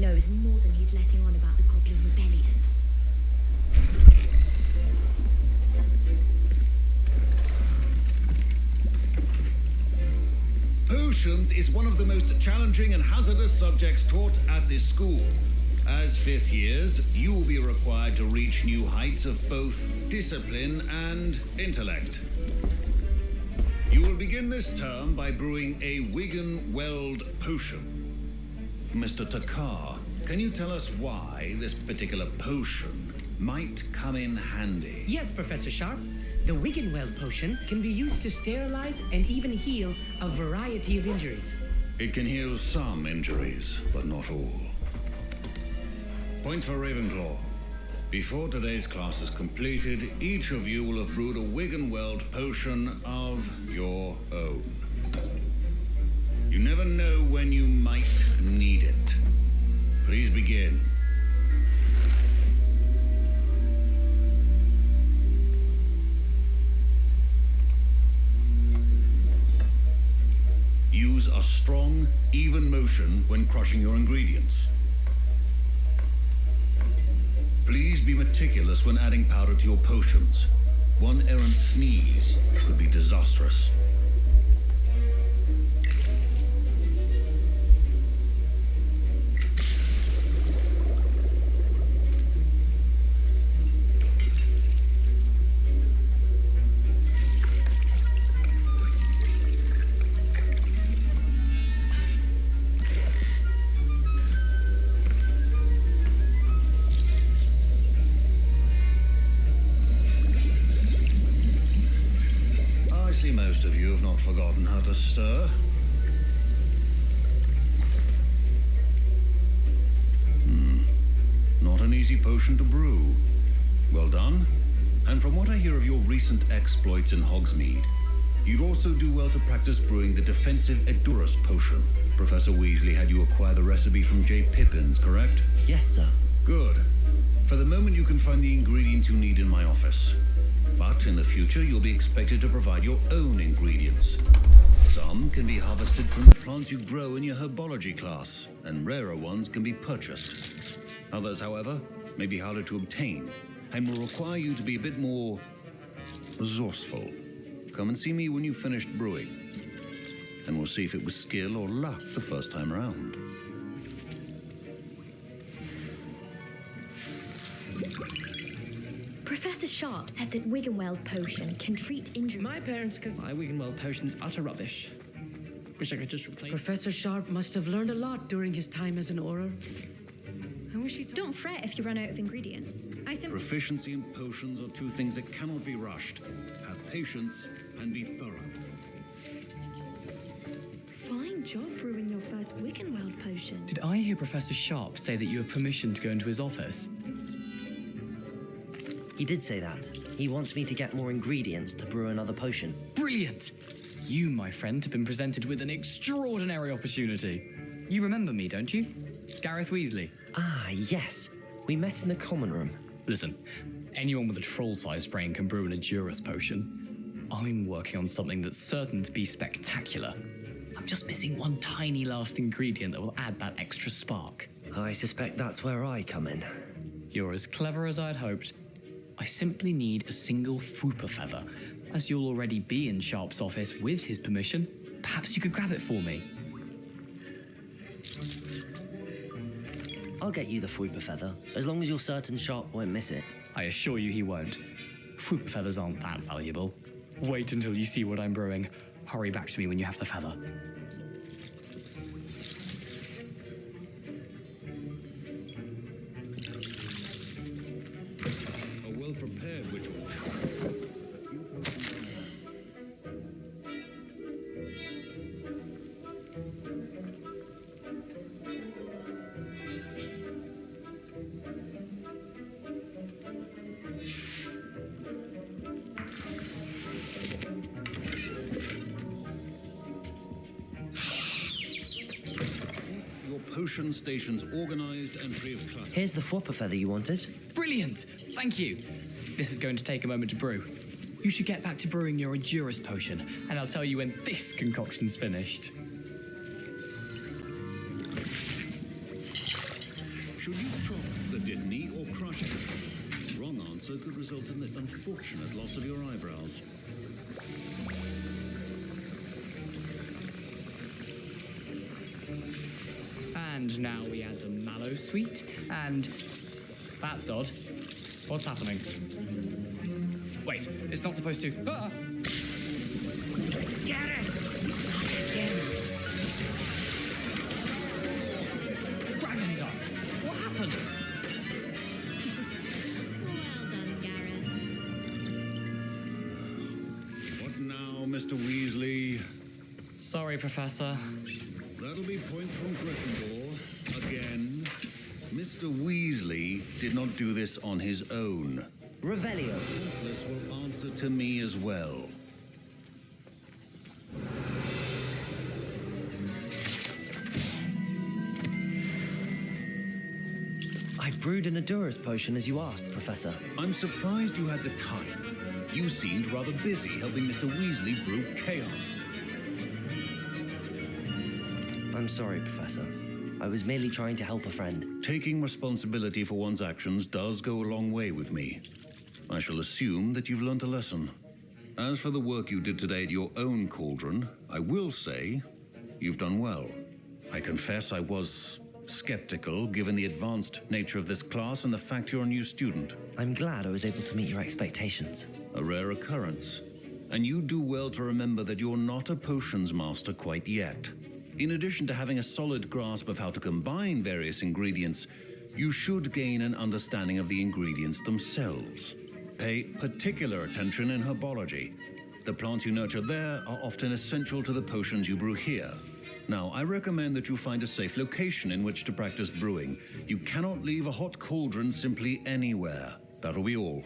knows more than he's letting on about the Goblin Rebellion. Potions is one of the most challenging and hazardous subjects taught at this school. As fifth years, you will be required to reach new heights of both discipline and intellect. You will begin this term by brewing a Wigan-Weld potion. Mr. Takar, can you tell us why this particular potion might come in handy? Yes, Professor Sharp. The Wigan-Weld potion can be used to sterilize and even heal a variety of injuries. It can heal some injuries, but not all. Points for Ravenclaw. Before today's class is completed, each of you will have brewed a Wigan-Weld potion of your own. You never know when you might need it. Please begin. Use a strong, even motion when crushing your ingredients. Please be meticulous when adding powder to your potions. One errant sneeze could be disastrous. Most of you have not forgotten how to stir. Not an easy potion to brew. Well done. And from what I hear of your recent exploits in Hogsmeade, you'd also do well to practice brewing the defensive Edurus potion. Professor Weasley had you acquire the recipe from J. Pippins, correct? Yes, sir. Good. For the moment, you can find the ingredients you need in my office. But in the future, you'll be expected to provide your own ingredients. Some can be harvested from the plants you grow in your herbology class, and rarer ones can be purchased. Others, however, may be harder to obtain, and will require you to be a bit more resourceful. Come and see me when you've finished brewing, and we'll see if it was skill or luck the first time around. Professor Sharp said that Wigan-Weld potion can treat injury. My parents could... My Wigan-Weld potion's utter rubbish. Wish I could just replace... Professor Sharp must have learned a lot during his time as an Auror. I wish he'd... Don't fret if you run out of ingredients. Proficiency in potions are two things that cannot be rushed. Have patience and be thorough. Fine job brewing your first Wigan-Weld potion. Did I hear Professor Sharp say that you have permission to go into his office? He did say that. He wants me to get more ingredients to brew another potion. Brilliant! You, my friend, have been presented with an extraordinary opportunity. You remember me, don't you? Gareth Weasley. Ah, yes. We met in the common room. Listen, anyone with a troll-sized brain can brew an Edurus potion. I'm working on something that's certain to be spectacular. I'm just missing one tiny last ingredient that will add that extra spark. I suspect that's where I come in. You're as clever as I'd hoped. I simply need a single Fwooper feather. As you'll already be in Sharp's office with his permission, perhaps you could grab it for me. I'll get you the Fwooper feather, as long as you're certain Sharp won't miss it. I assure you he won't. Fwooper feathers aren't that valuable. Wait until you see what I'm brewing. Hurry back to me when you have the feather. Prepared ritual. Your potion station's organized and free of clutter. Here's the Fwooper feather you wanted. Brilliant! Thank you. This is going to take a moment to brew. You should get back to brewing your Edurus potion, and I'll tell you when this concoction's finished. Should you chop the kidney or crush it? Wrong answer could result in the unfortunate loss of your eyebrows. And now we add the mallow sweet, and that's odd. What's happening? Wait, it's not supposed to. Ah! Get it! Dragon Dog! What happened? Well done, Gareth. What now, Mr. Weasley? Sorry, Professor. That'll be points from Gryffindor. Again. Mr. Weasley did not do this on his own. Revelio. This will answer to me as well. I brewed an Adurus potion as you asked, Professor. I'm surprised you had the time. You seemed rather busy helping Mr. Weasley brew chaos. I'm sorry, Professor. I was merely trying to help a friend. Taking responsibility for one's actions does go a long way with me. I shall assume that you've learnt a lesson. As for the work you did today at your own cauldron, I will say you've done well. I confess I was skeptical given the advanced nature of this class and the fact you're a new student. I'm glad I was able to meet your expectations. A rare occurrence. And you do well to remember that you're not a potions master quite yet. In addition to having a solid grasp of how to combine various ingredients, you should gain an understanding of the ingredients themselves. Pay particular attention in herbology. The plants you nurture there are often essential to the potions you brew here. Now, I recommend that you find a safe location in which to practice brewing. You cannot leave a hot cauldron simply anywhere. That'll be all.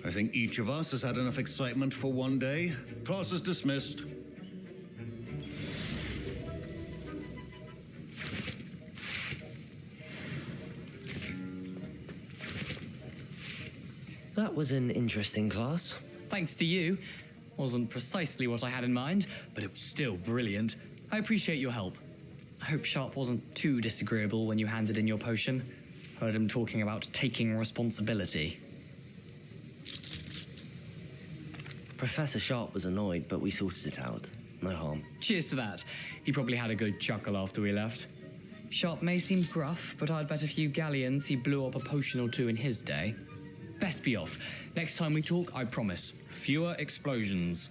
I think each of us has had enough excitement for one day. Class is dismissed. That was an interesting class. Thanks to you. Wasn't precisely what I had in mind, but it was still brilliant. I appreciate your help. I hope Sharp wasn't too disagreeable when you handed in your potion. Heard him talking about taking responsibility. Professor Sharp was annoyed, but we sorted it out. No harm. Cheers to that. He probably had a good chuckle after we left. Sharp may seem gruff, but I'd bet a few galleons he blew up a potion or two in his day. Best be off. Next time we talk, I promise, fewer explosions.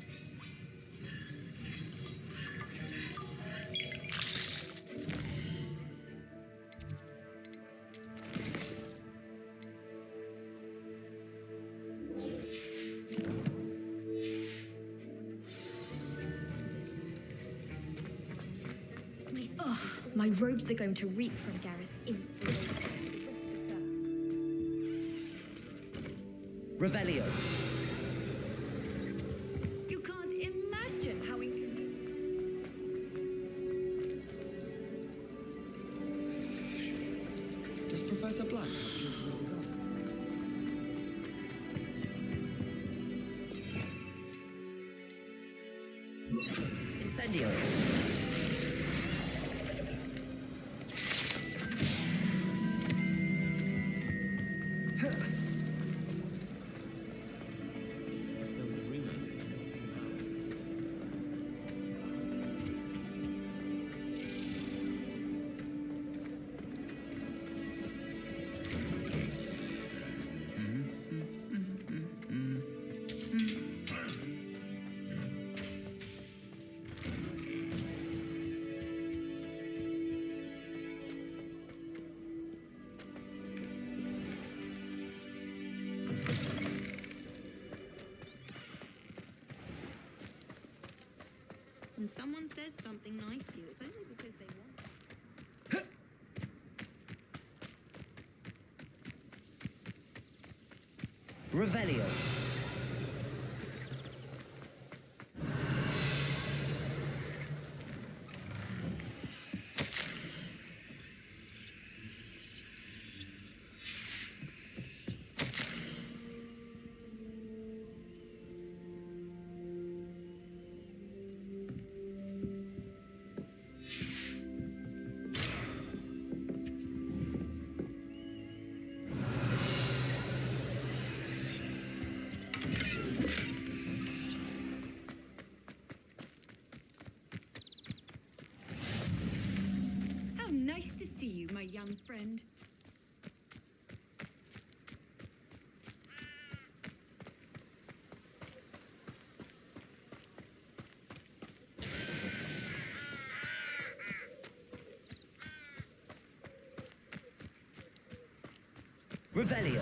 My robes are going to reek from Gareth's influence. Revelio. You can't imagine how Does Professor Black Incendio. There was a rumor. when someone says something nice to you, it's only because they want. Revelio. Nice to see you, my young friend. Revelio.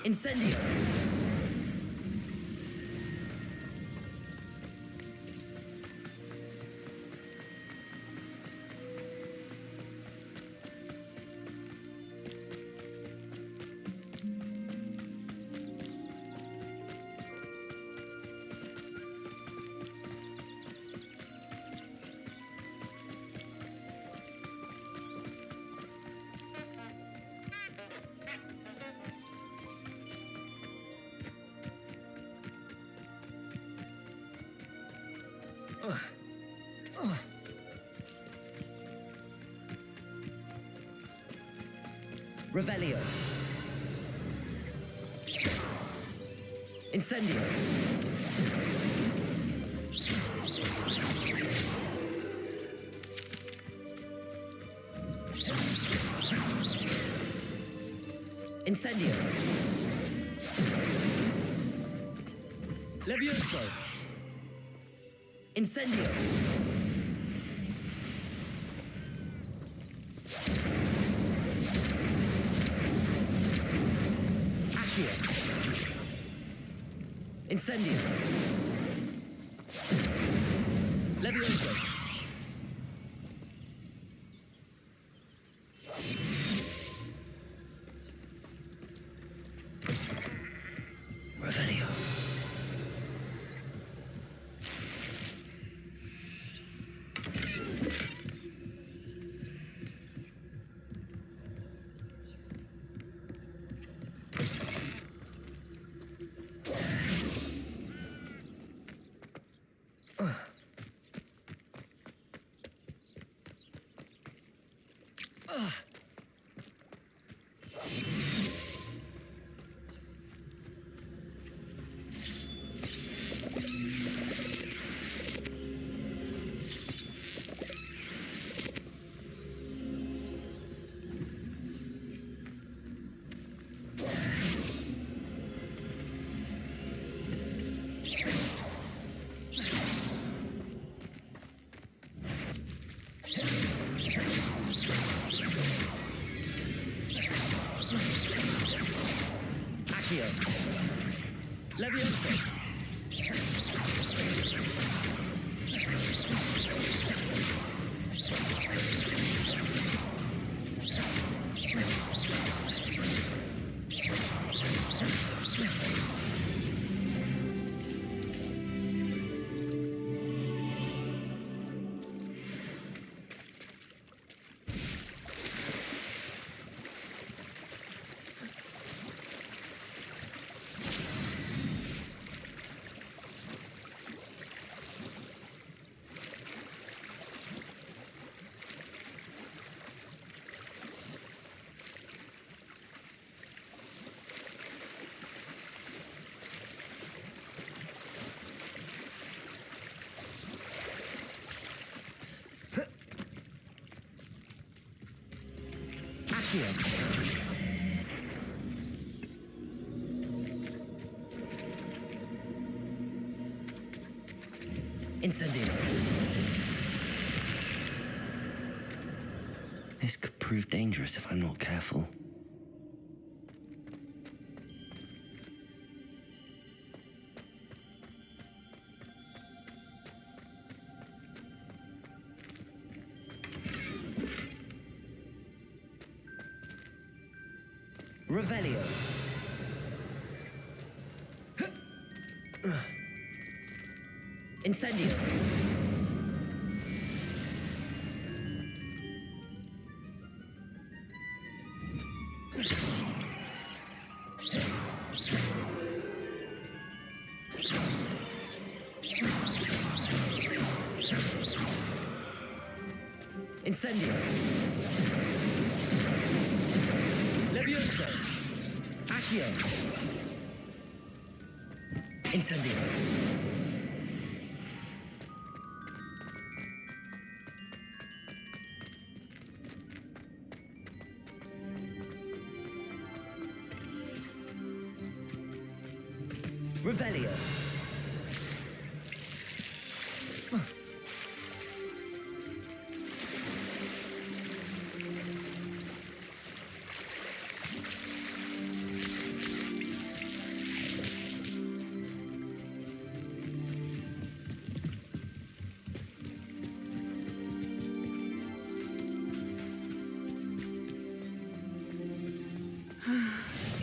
Incendio. Revelio. Incendio. Incendio. Levioso. Incendio. Incendio. Levioso. Revelio. Accio. Levioso. Incendio. This could prove dangerous if I'm not careful. Revelio. Incendio. Incendio. Levioso. Accio. Incendio. Revelio.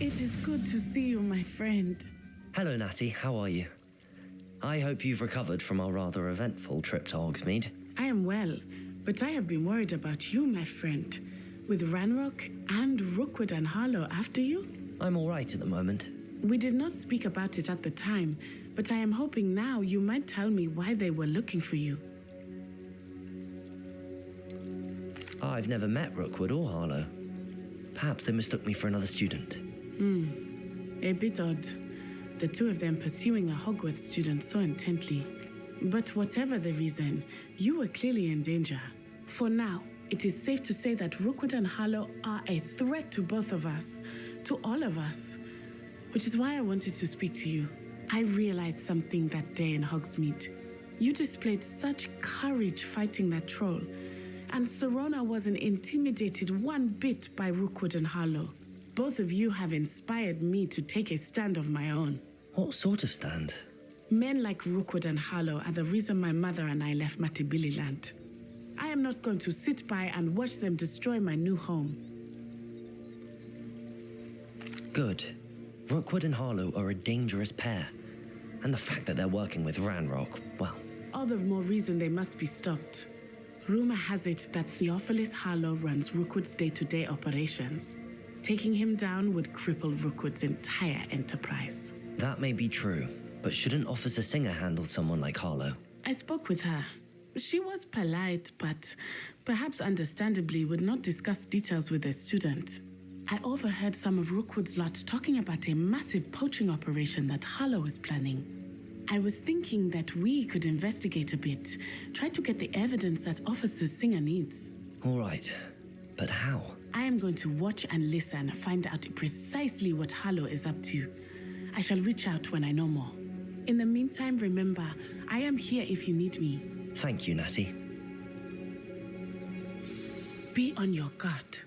It is good to see you, my friend. Hello, Natty. How are you? I hope you've recovered from our rather eventful trip to Hogsmeade. I am well, but I have been worried about you, my friend. With Ranrock and Rookwood and Harlow after you? I'm all right at the moment. We did not speak about it at the time, but I am hoping now you might tell me why they were looking for you. I've never met Rookwood or Harlow. Perhaps they mistook me for another student. A bit odd. The two of them pursuing a Hogwarts student so intently. But whatever the reason, you were clearly in danger. For now, it is safe to say that Rookwood and Harlow are a threat to both of us, to all of us. Which is why I wanted to speak to you. I realized something that day in Hogsmeade. You displayed such courage fighting that troll, and Serona wasn't intimidated one bit by Rookwood and Harlow. Both of you have inspired me to take a stand of my own. What sort of stand? Men like Rookwood and Harlow are the reason my mother and I left Matabeleland. I am not going to sit by and watch them destroy my new home. Good. Rookwood and Harlow are a dangerous pair. And the fact that they're working with Ranrock, well... All the more reason they must be stopped. Rumor has it that Theophilus Harlow runs Rookwood's day-to-day operations. Taking him down would cripple Rookwood's entire enterprise. That may be true, but shouldn't Officer Singer handle someone like Harlow? I spoke with her. She was polite, but perhaps understandably would not discuss details with a student. I overheard some of Rookwood's lot talking about a massive poaching operation that Harlow is planning. I was thinking that we could investigate a bit, try to get the evidence that Officer Singer needs. All right, but how? I am going to watch and listen, find out precisely what Harlow is up to. I shall reach out when I know more. In the meantime, remember, I am here if you need me. Thank you, Natty. Be on your guard.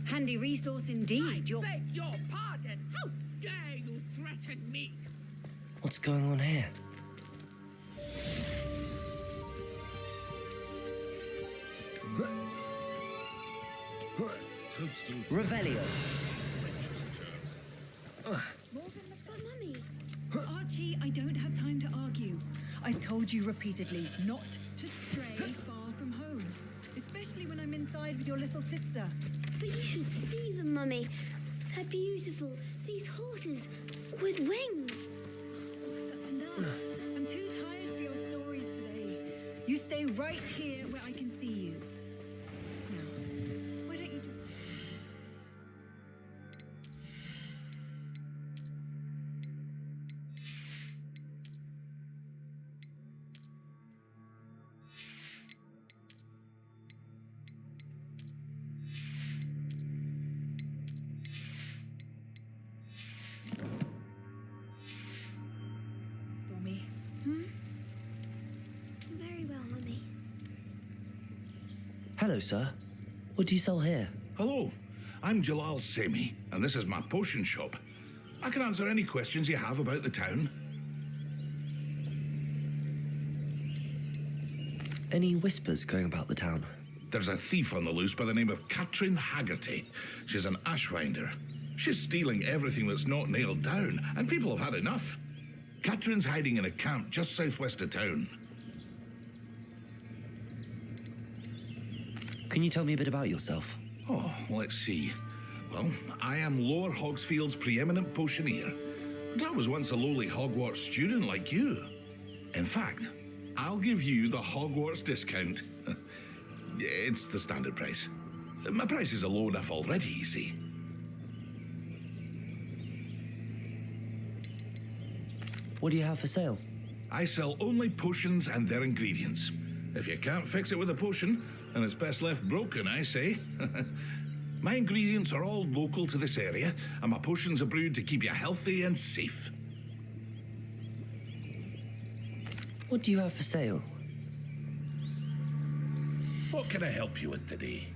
Handy resource indeed. You're... Beg your pardon. How dare you threaten me? What's going on here? Revelio. Mummy. Archie, I don't have time to argue. I've told you repeatedly not to stray far from home, especially when I'm inside with your little sister. But you should see them, Mummy. They're beautiful. These horses with wings. That's enough. I'm too tired for your stories today. You stay right here where I can see you. Now, why don't you just... for me. Very well, Mummy. Hello, sir. What do you sell here? Hello, I'm Jalal Semi, and this is my potion shop. I can answer any questions you have about the town. Any whispers going about the town? There's a thief on the loose by the name of Katrin Haggerty. She's an ashwinder. She's stealing everything that's not nailed down, and people have had enough. Katrin's hiding in a camp just southwest of town. Can you tell me a bit about yourself? Oh, let's see. Well, I am Lower Hogsfield's preeminent potioneer, but I was once a lowly Hogwarts student like you. In fact, I'll give you the Hogwarts discount. It's the standard price. My prices are low enough already, you see. What do you have for sale? I sell only potions and their ingredients. If you can't fix it with a potion, then it's best left broken, I say. My ingredients are all local to this area, and my potions are brewed to keep you healthy and safe. What do you have for sale? What can I help you with today?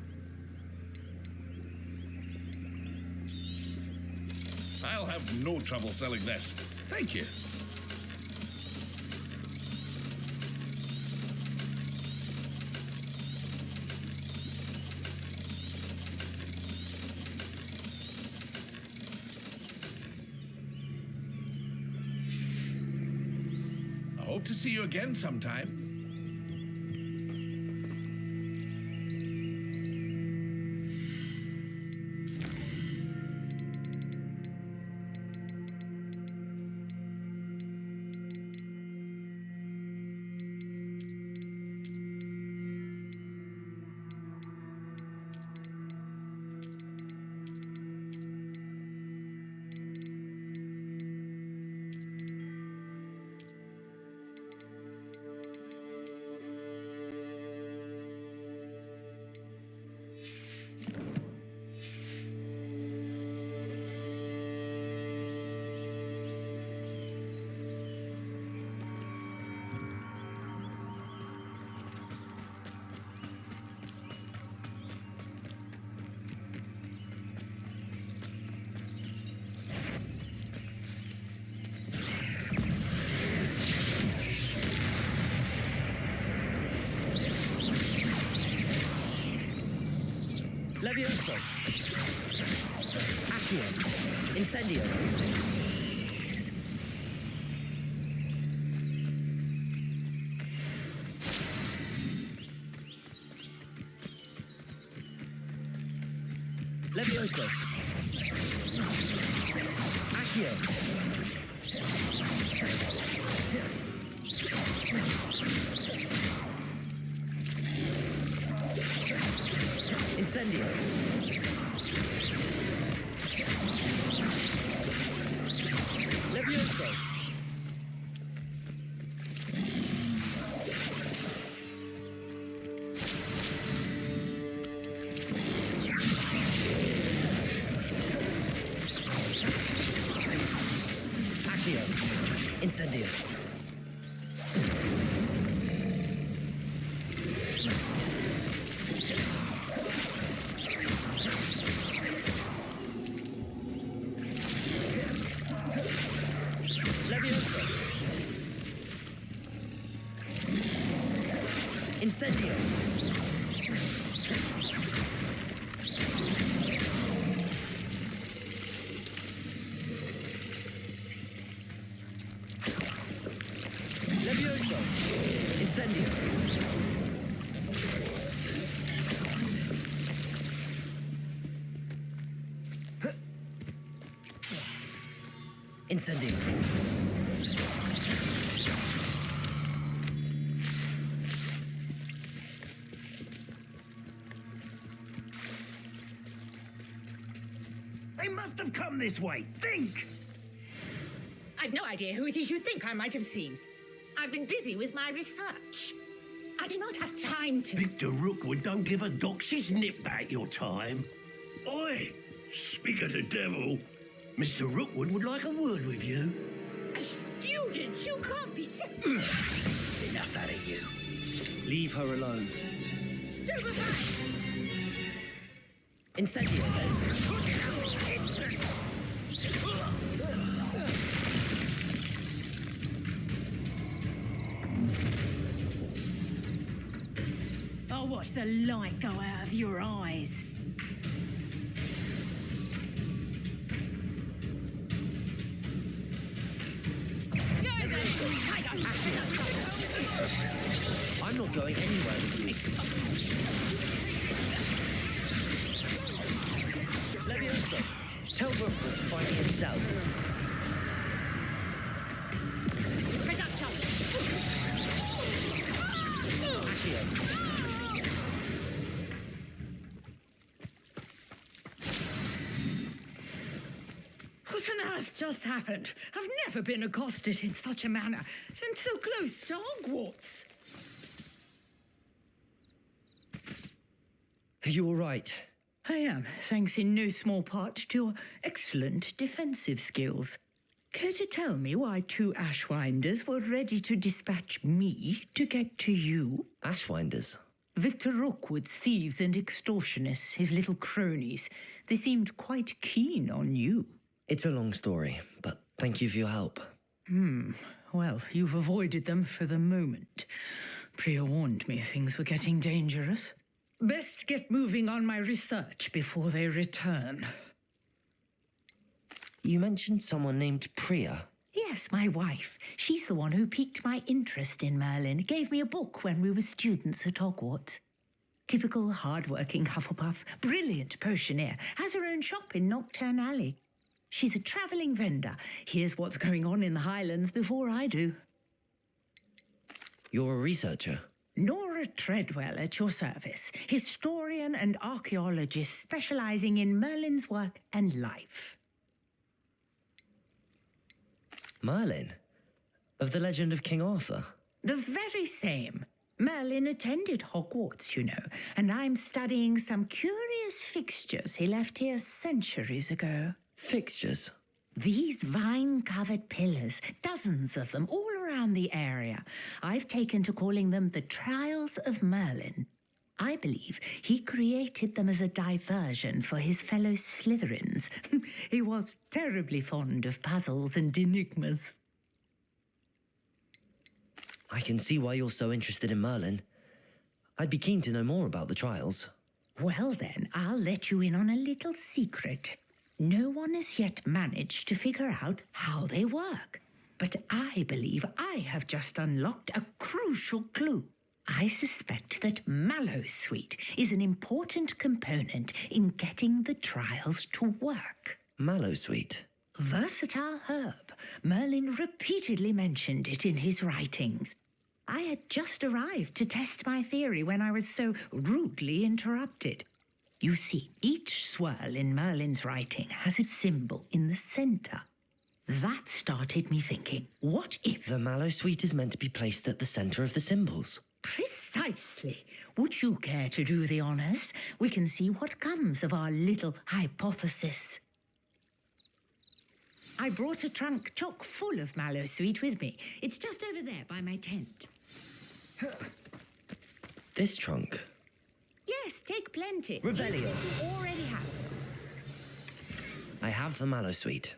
I'll have no trouble selling this. Thank you. I hope to see you again sometime. Levioso. Accio. Incendio. Levioso. Accio. Incendio. Levioso. Accio. Incendio. Incendio! Levioso! Incendio! Incendio! They must have come this way. Think! I've no idea who it is you think I might have seen. I've been busy with my research. I do not have time to... Victor Rookwood don't give a doxy's nip back your time. Oi! Speak of the devil. Mr. Rookwood would like a word with you. A student? You can't be serious. Enough out of you. Leave her alone. Stupefy! Incendio, I'll watch the light go out of your eyes. I'm not going anywhere with you. Levioso, tell Rookwood to find me himself. Accio. What on earth just happened? I've never been accosted in such a manner, and so close to Hogwarts. Are you all right? I am, thanks in no small part to your excellent defensive skills. Care to tell me why 2 Ashwinders were ready to dispatch me to get to you? Ashwinders? Victor Rookwood's thieves and extortionists, his little cronies. They seemed quite keen on you. It's a long story, but thank you for your help. Well, you've avoided them for the moment. Priya warned me things were getting dangerous. Best get moving on my research before they return. You mentioned someone named Priya. Yes, my wife. She's the one who piqued my interest in Merlin. Gave me a book when we were students at Hogwarts. Typical hard-working Hufflepuff, brilliant potioneer, has her own shop in Nocturne Alley. She's a travelling vendor. Hears what's going on in the Highlands before I do. You're a researcher? Nora Treadwell at your service, historian and archaeologist specialising in Merlin's work and life. Merlin? Of the legend of King Arthur? The very same. Merlin attended Hogwarts, you know, and I'm studying some curious fixtures he left here centuries ago. Fixtures? These vine-covered pillars, dozens of them, all around the area. I've taken to calling them the Trials of Merlin. I believe he created them as a diversion for his fellow Slytherins. He was terribly fond of puzzles and enigmas. I can see why you're so interested in Merlin. I'd be keen to know more about the trials. Well then, I'll let you in on a little secret. No one has yet managed to figure out how they work. But I believe I have just unlocked a crucial clue. I suspect that Mallowsweet is an important component in getting the trials to work. Mallowsweet? Versatile herb. Merlin repeatedly mentioned it in his writings. I had just arrived to test my theory when I was so rudely interrupted. You see, each swirl in Merlin's writing has a symbol in the centre. That started me thinking, what if... The Mallowsweet is meant to be placed at the centre of the symbols. Precisely. Would you care to do the honours? We can see what comes of our little hypothesis. I brought a trunk chock full of Mallowsweet with me. It's just over there by my tent. This trunk? Yes, take plenty. Revelio. You already have some. I have the Mallowsweet.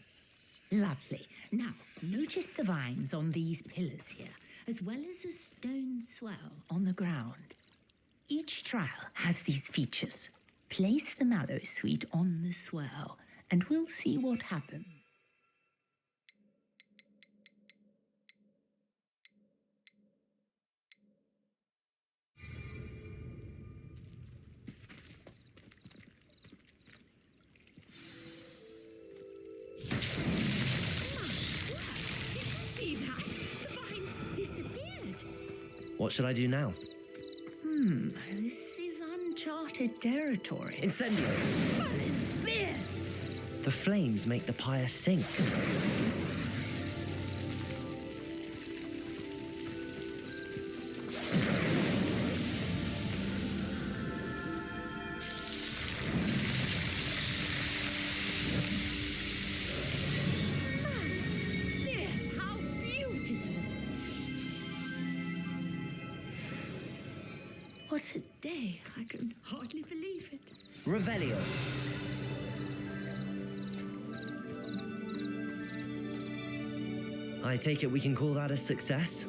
Lovely. Now, notice the vines on these pillars here, as well as a stone swell on the ground. Each trial has these features. Place the mallow sweet on the swirl, and we'll see what happens. Did you see that? The vines disappeared. What should I do now? This is uncharted territory. Incendio! Well, it's bit! The flames make the pyre sink. How beautiful! What a day. I can hardly believe it. Revelio. I take it we can call that a success?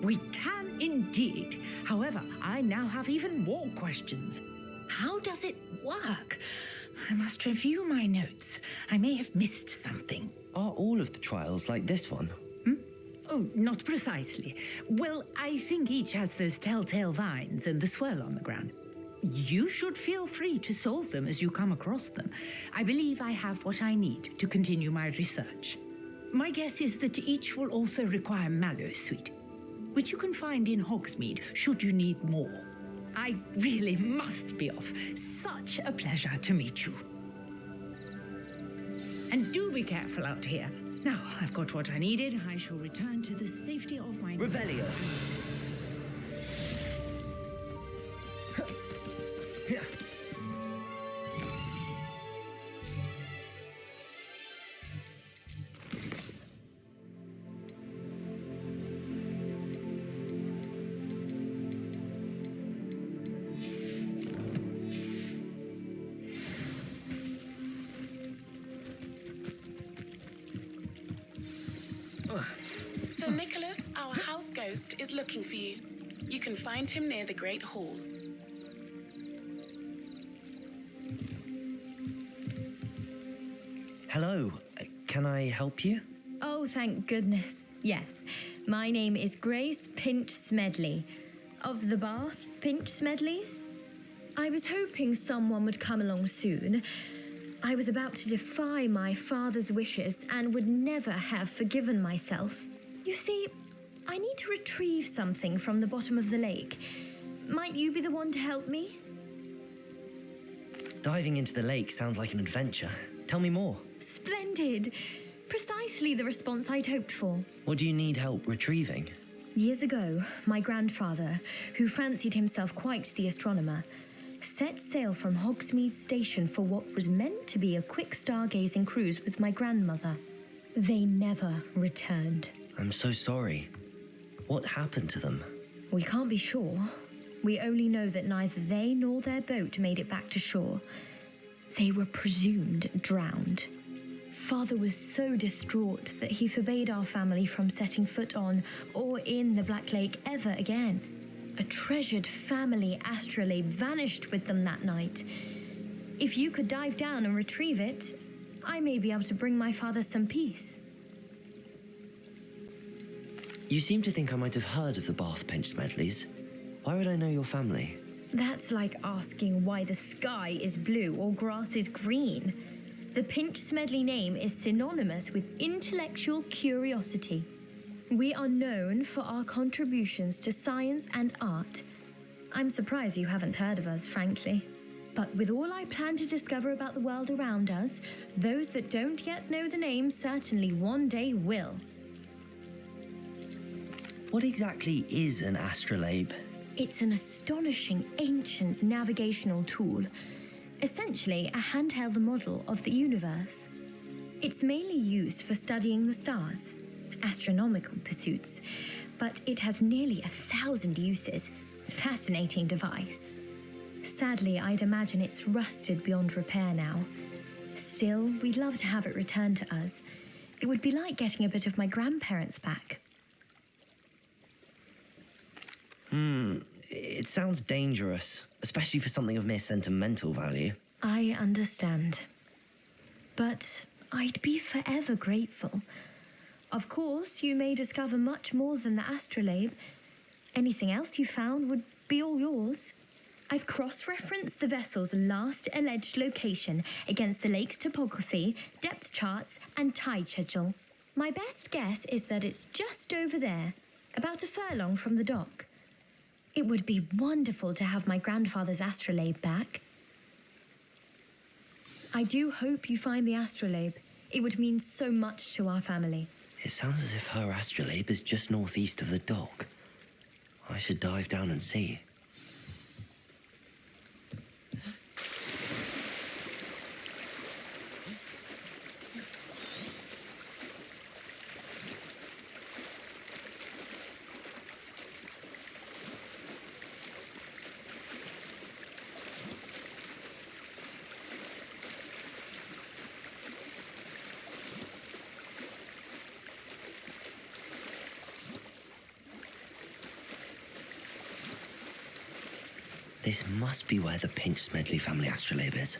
We can indeed. However, I now have even more questions. How does it work? I must review my notes. I may have missed something. Are all of the trials like this one? Oh, not precisely. Well, I think each has those telltale vines and the swirl on the ground. You should feel free to solve them as you come across them. I believe I have what I need to continue my research. My guess is that each will also require mallow sweet, which you can find in Hogsmeade should you need more. I really must be off. Such a pleasure to meet you. And do be careful out here. Now I've got what I needed. I shall return to the safety of my... Revelio. Sir Nicholas, our house ghost, is looking for you. You can find him near the Great Hall. Hello, can I help you? Oh, thank goodness. Yes, my name is Grace Pinch Smedley, of the Bath Pinch Smedleys. I was hoping someone would come along soon. I was about to defy my father's wishes and would never have forgiven myself. You see, I need to retrieve something from the bottom of the lake. Might you be the one to help me? Diving into the lake sounds like an adventure. Tell me more. Splendid. Precisely the response I'd hoped for. What do you need help retrieving? Years ago, my grandfather, who fancied himself quite the astronomer, set sail from Hogsmeade Station for what was meant to be a quick stargazing cruise with my grandmother. They never returned. I'm so sorry. What happened to them? We can't be sure. We only know that neither they nor their boat made it back to shore. They were presumed drowned. Father was so distraught that he forbade our family from setting foot on or in the Black Lake ever again. A treasured family astrolabe vanished with them that night. If you could dive down and retrieve it, I may be able to bring my father some peace. You seem to think I might have heard of the Bath Pinch Smedleys. Why would I know your family? That's like asking why the sky is blue or grass is green. The Pinch Smedley name is synonymous with intellectual curiosity. We are known for our contributions to science and art. I'm surprised you haven't heard of us, frankly. But with all I plan to discover about the world around us, those that don't yet know the name certainly one day will. What exactly is an astrolabe? It's an astonishing ancient navigational tool, essentially a handheld model of the universe. It's mainly used for studying the stars, astronomical pursuits, but it has nearly 1,000 uses. Fascinating device. Sadly, I'd imagine it's rusted beyond repair now. Still, we'd love to have it returned to us. It would be like getting a bit of my grandparents back. It sounds dangerous, especially for something of mere sentimental value. I understand. But I'd be forever grateful. Of course, you may discover much more than the astrolabe. Anything else you found would be all yours. I've cross-referenced the vessel's last alleged location against the lake's topography, depth charts, and tide schedule. My best guess is that it's just over there, about a furlong from the dock. It would be wonderful to have my grandfather's astrolabe back. I do hope you find the astrolabe. It would mean so much to our family. It sounds as if her astrolabe is just northeast of the dock. I should dive down and see. This must be where the Pinch-Smedley family astrolabe is.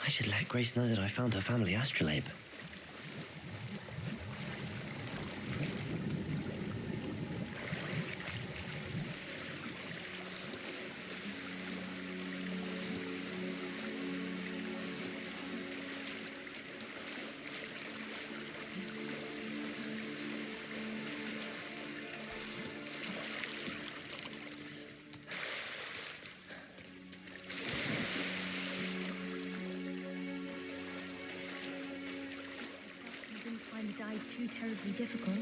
I should let Grace know that I found her family astrolabe. Too terribly difficult.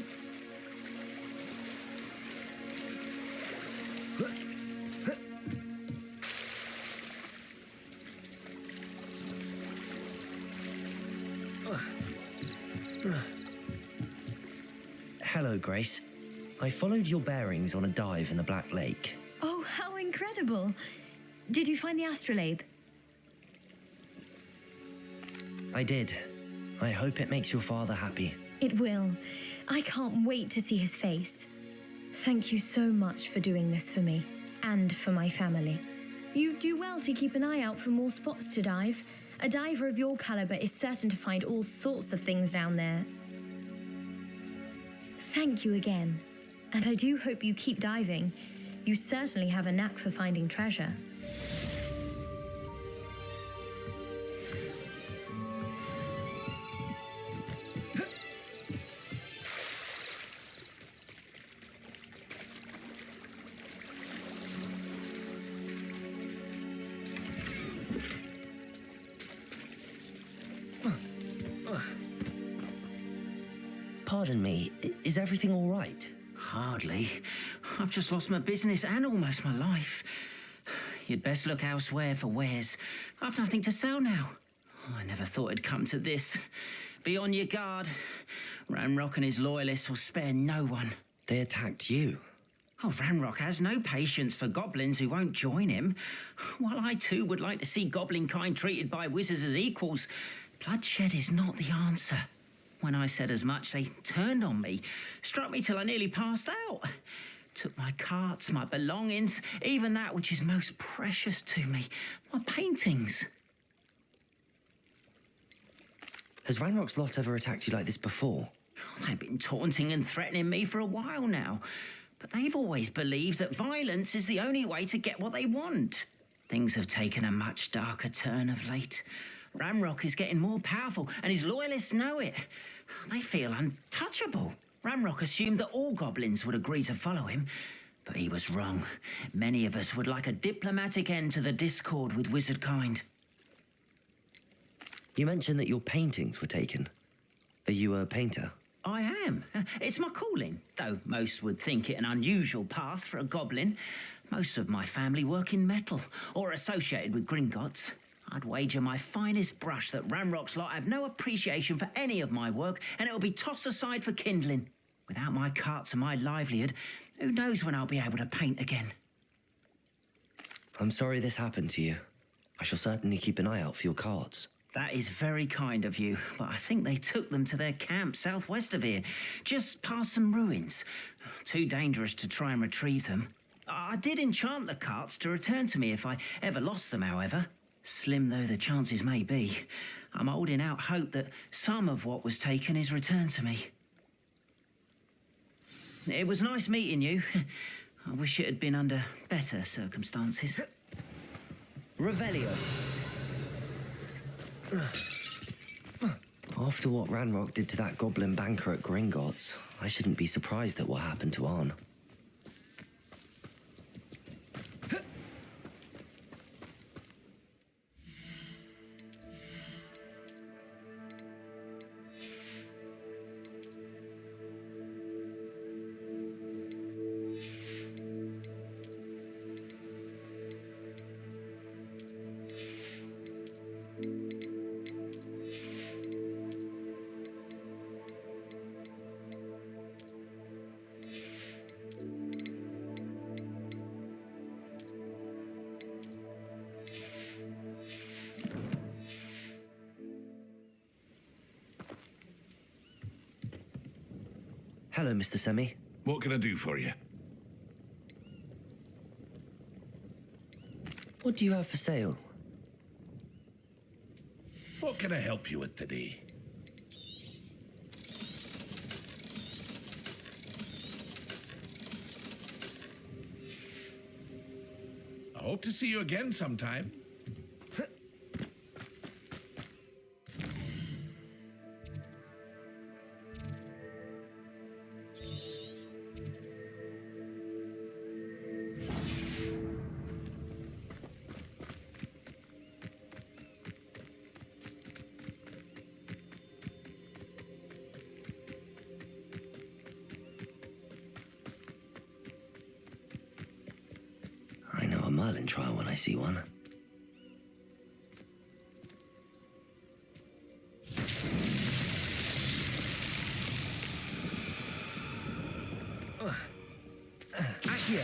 Hello, Grace. I followed your bearings on a dive in the Black Lake. Oh, how incredible! Did you find the astrolabe? I did. I hope it makes your father happy. It will. I can't wait to see his face. Thank you so much for doing this for me, and for my family. You do well to keep an eye out for more spots to dive. A diver of your caliber is certain to find all sorts of things down there. Thank you again, and I do hope you keep diving. You certainly have a knack for finding treasure. Pardon me, is everything all right? Hardly. I've just lost my business and almost my life. You'd best look elsewhere for wares. I've nothing to sell now. I never thought it'd come to this. Be on your guard. Ranrock and his loyalists will spare no one. They attacked you? Oh, Ranrock has no patience for goblins who won't join him. While I too would like to see goblin kind treated by wizards as equals, bloodshed is not the answer. When I said as much, they turned on me, struck me till I nearly passed out. Took my carts, my belongings, even that which is most precious to me, my paintings. Has Ranrock's lot ever attacked you like this before? They've been taunting and threatening me for a while now, But they've always believed that violence is the only way to get what they want. Things have taken a much darker turn of late. Ramrock is getting more powerful, and his loyalists know it. They feel untouchable. Ramrock assumed that all goblins would agree to follow him, but he was wrong. Many of us would like a diplomatic end to the discord with wizard kind. You mentioned that your paintings were taken. Are you a painter? I am. It's my calling, though most would think it an unusual path for a goblin. Most of my family work in metal, or associated with Gringotts. I'd wager my finest brush that Ramrock's lot have no appreciation for any of my work, and it'll be tossed aside for kindling. Without my carts and my livelihood, who knows when I'll be able to paint again? I'm sorry this happened to you. I shall certainly keep an eye out for your cards. That is very kind of you, but I think they took them to their camp southwest of here, just past some ruins. Too dangerous to try and retrieve them. I did enchant the carts to return to me if I ever lost them, however. Slim though the chances may be, I'm holding out hope that some of what was taken is returned to me. It was nice meeting you. I wish it had been under better circumstances. Revelio. After what Ranrock did to that goblin banker at Gringotts, I shouldn't be surprised at what happened to Arn. Hello, Mr. Semi. What can I do for you? What do you have for sale? What can I help you with today? I hope to see you again sometime. I know a Merlin trial when I see one. Accio!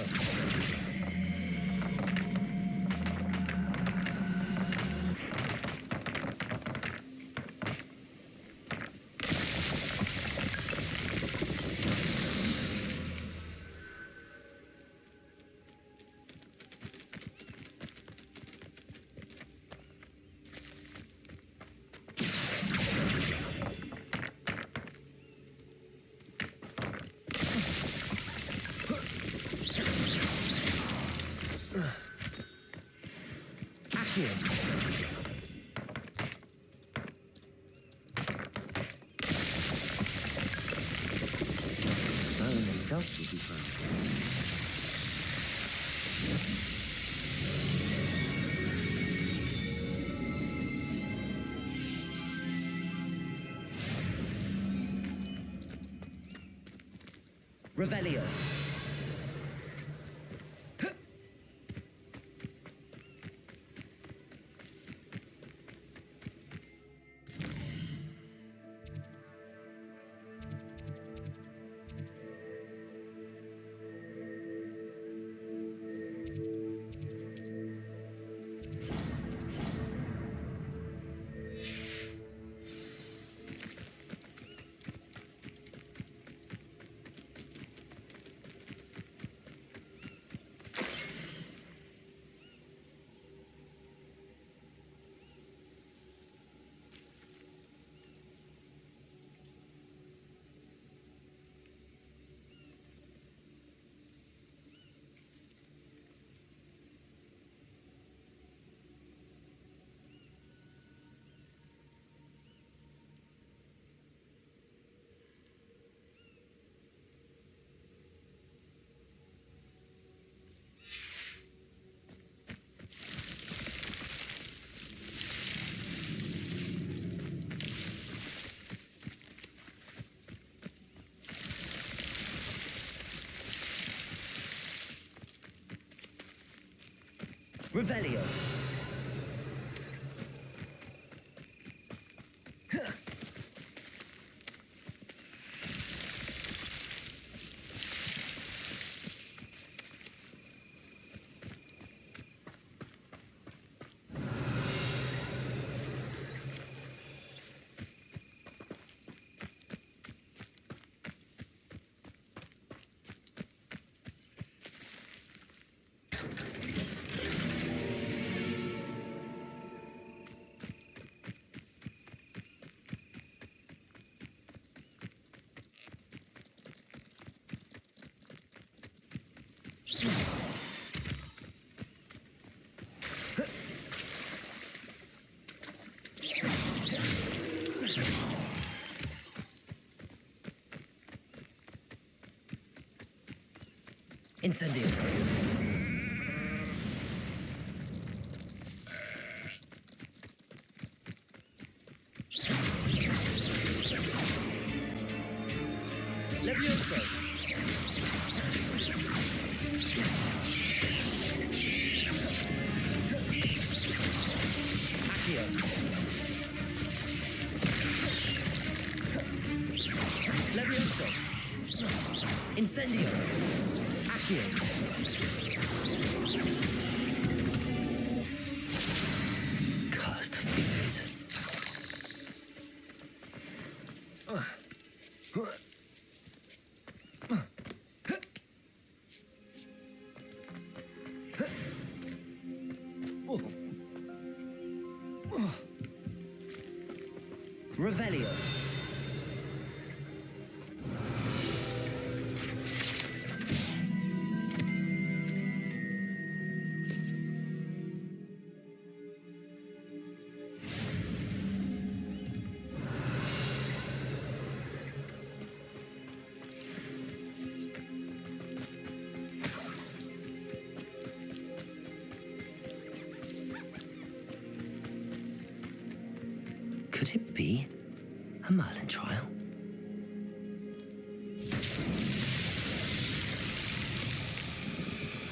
Merlin himself will be found. Revelio. Revelio. Incendio. Levioso. Accio. Levioso. Incendio. Accio. Cursed fiends. Revelio. Could it be a Merlin trial?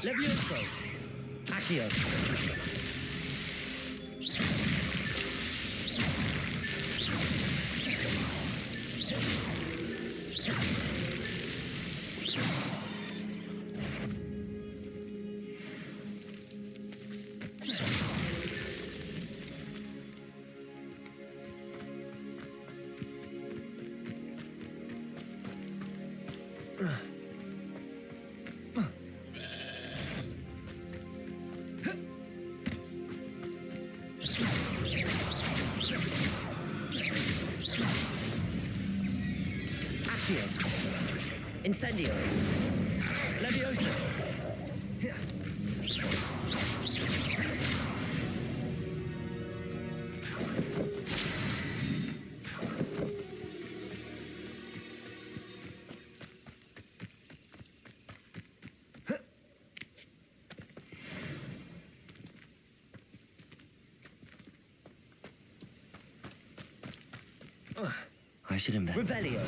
Levioso. Accio. Incendio. Levioso. I should invent. Revelio.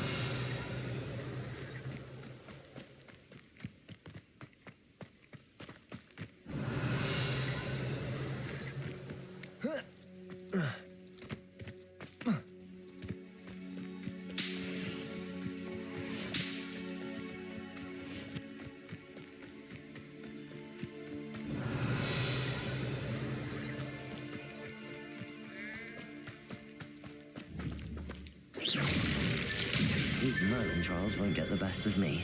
These Merlin trials won't get the best of me.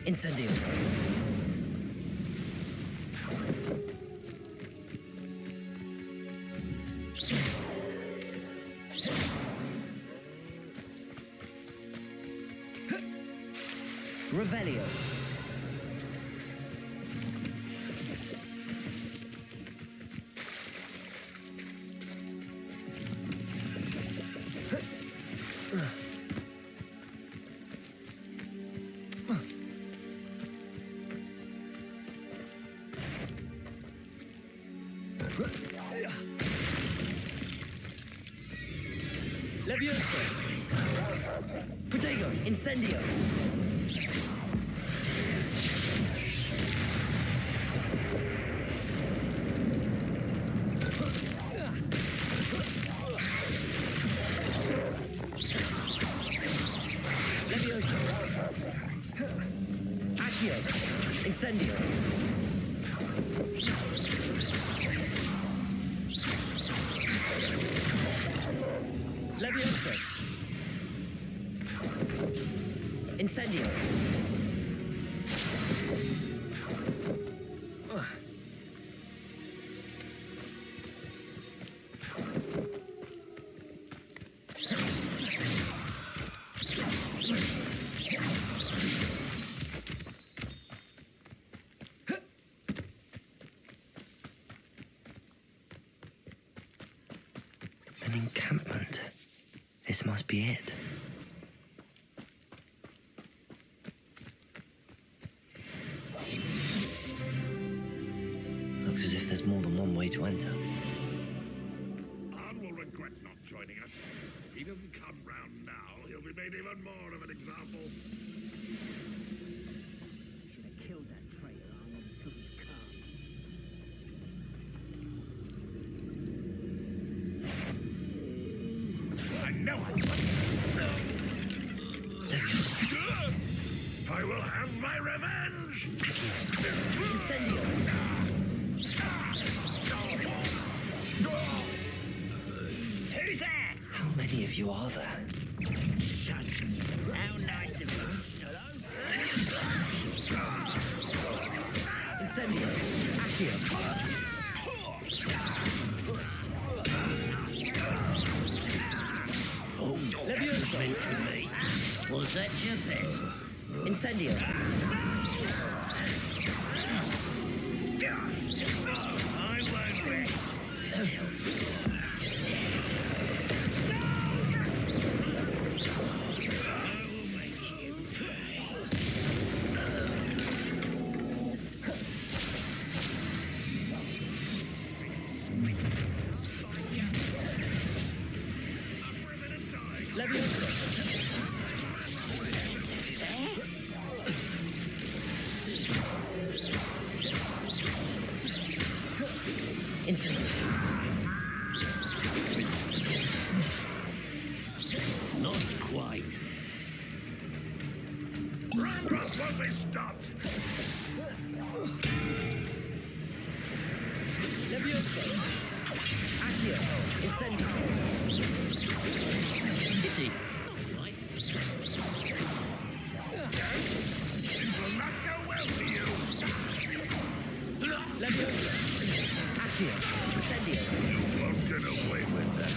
Incendio. Revelio. Levioso. Protego. Incendio. Levioso. Accio. Incendio. Levioso. Incendio. An encampment. This must be it. Looks as if there's more than one way to enter. Arn will regret not joining us. If he doesn't come round now, he'll be made even more of an example. Should have killed that traitor Arn when he took his cards. I know it. I will have my revenge. Incendio. Who's that? How many of you are there? Such. How nice of you. Hello? Incendio. Accio. Oh, Levioso. meant for me. Was that your best? Incendio. I won't rest. Levioso. Incendio. Not quite. Randross won't be stopped. Levioso. Accio. Incendio. Kitty. This will not go well for you. Levioso. Accio. Incendio. You won't get away with that.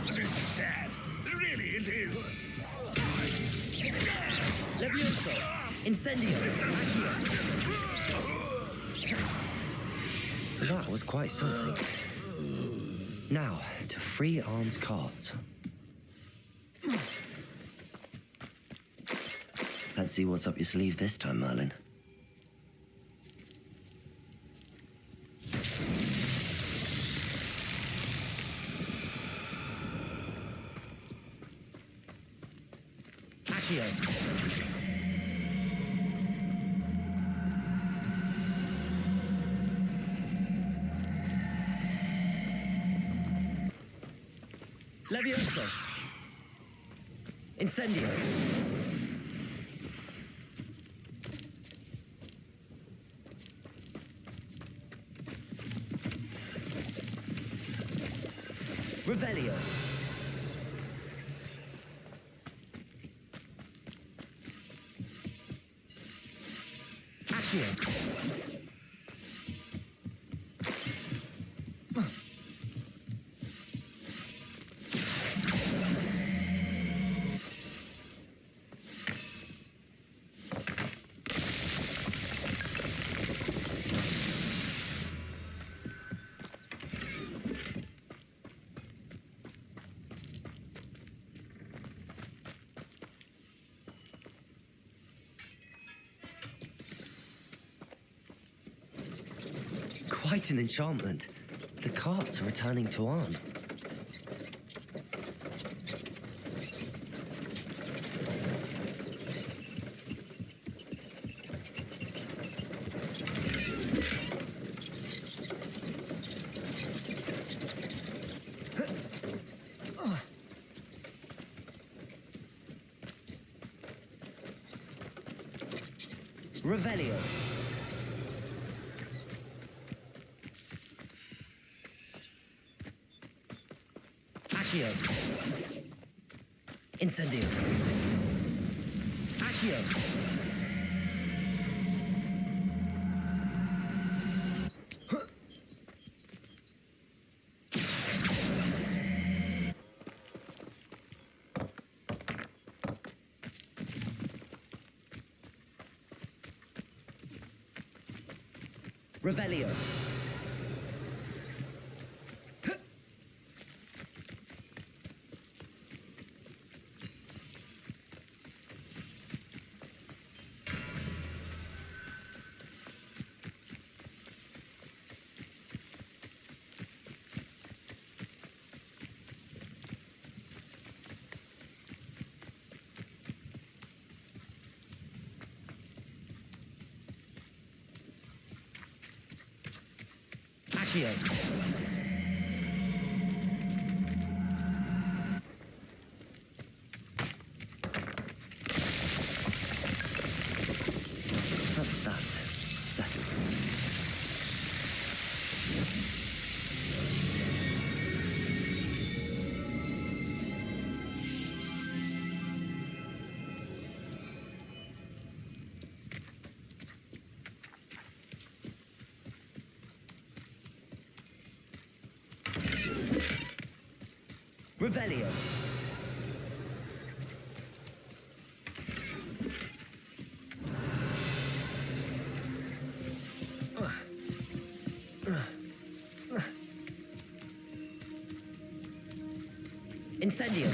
This is sad. Really, it is. Levioso. Incendio. Accio. That was quite something. Now, to free Arn's cards. Let's see what's up your sleeve this time, Merlin. Accio. Levioso. Incendio. Revelio. Accio. Quite an enchantment. The carts are returning to Arn. Revelio. Accio. Incendio. Accio. Revelio. Accio. That's that. Settled. Revelio. Incendio.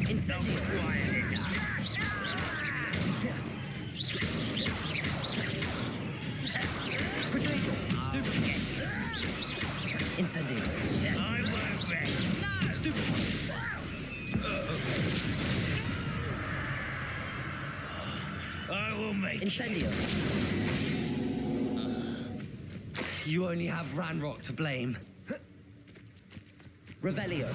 Incendio. Potato. Stupid again. Incendio. I won't rest. Stupid. I will make Incendio. You only have Ranrock to blame. Revelio.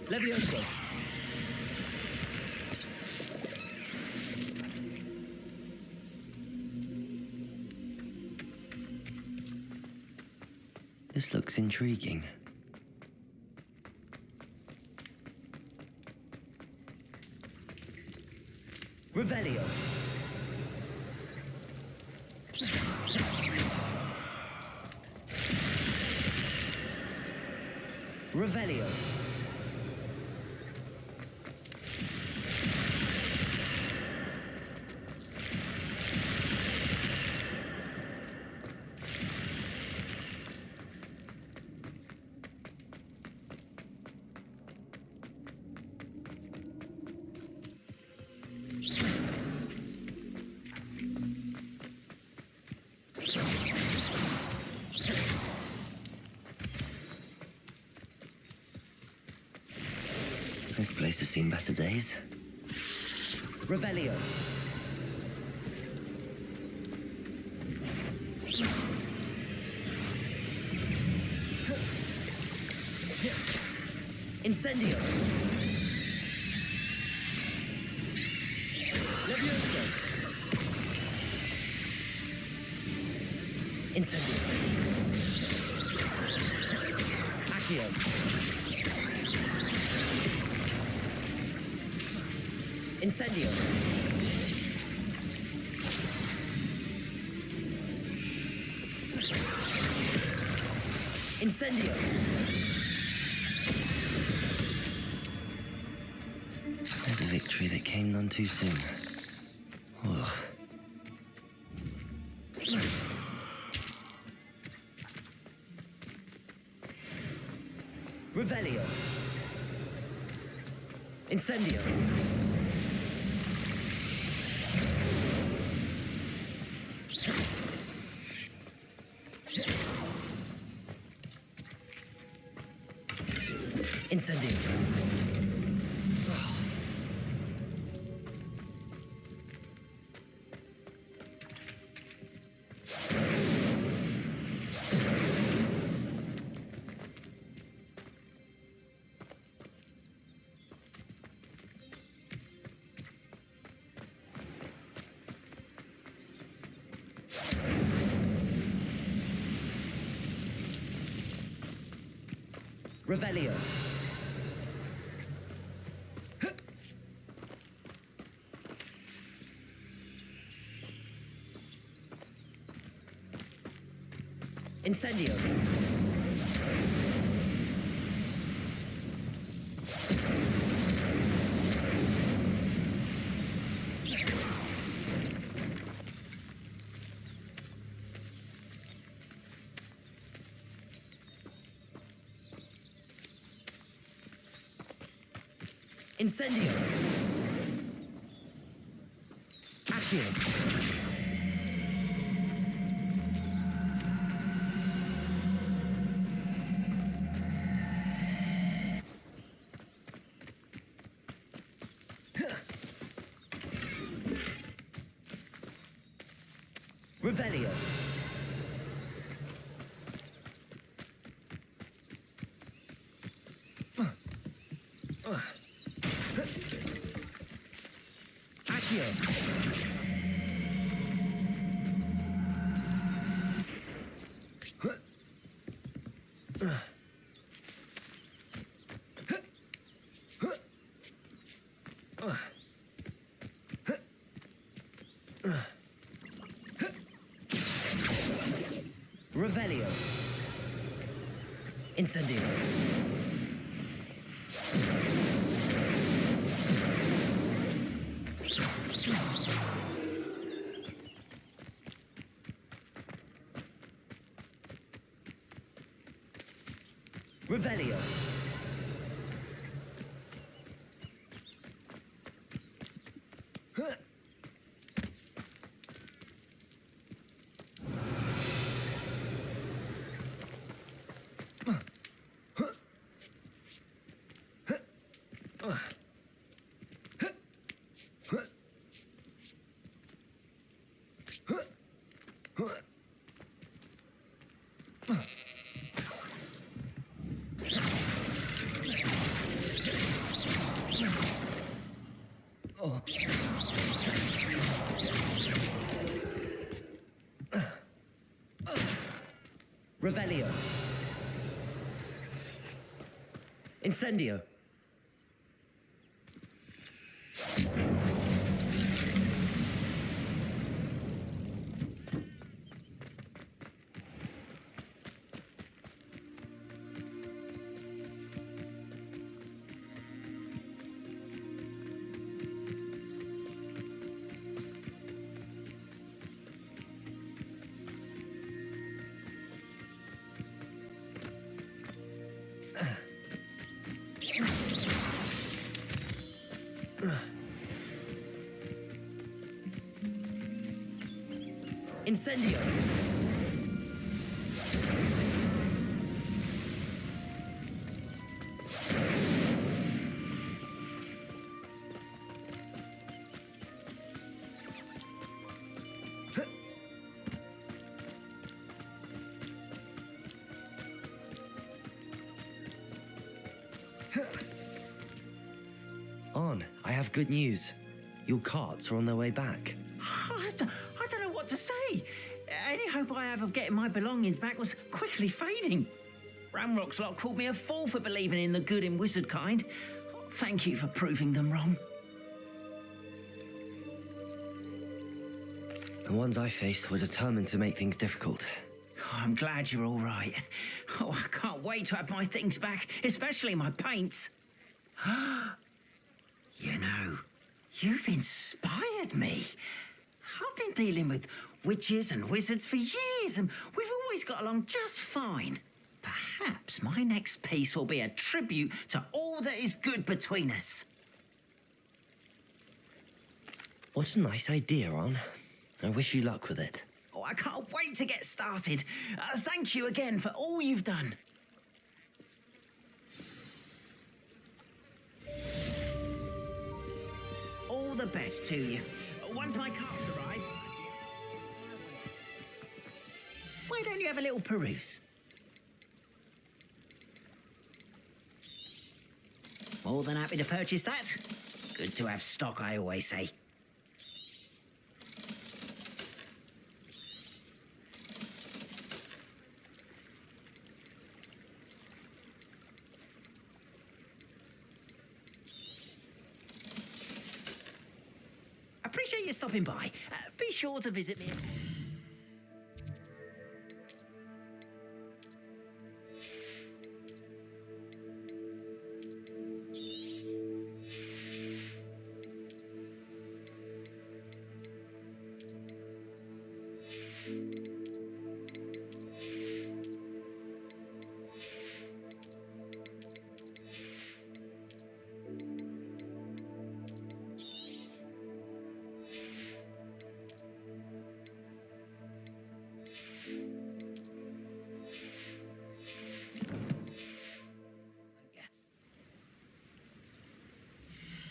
Levioso. This looks intriguing. Revelio. Revelio. This place has seen better days. Revelio. Incendio. Levioso. Incendio. Accio. Incendio. Incendio. There's a victory that came none too soon. Ugh. Revelio. Incendio. Incendio. Revelio. Incendio. Incendio. Accio. Revelio. Accio. Revelio. Incendio. Revelio. Revelio. Incendio. Incendio. have good news. Your carts are on their way back. I don't know what to say. Any hope I have of getting my belongings back was quickly fading. Ramrock's lot called me a fool for believing in the good in wizard kind. Thank you for proving them wrong. The ones I faced were determined to make things difficult. Oh, I'm glad you're all right. Oh, I can't wait to have my things back, especially my paints. You know, you've inspired me. I've been dealing with witches and wizards for years, and we've always got along just fine. Perhaps my next piece will be a tribute to all that is good between us. What a nice idea, Ron. I wish you luck with it. Oh, I can't wait to get started. Thank you again for all you've done. All the best to you. Once my carts arrive, why don't you have a little peruse? More than happy to purchase that. Good to have stock, I always say. Appreciate you stopping by. Be sure to visit me.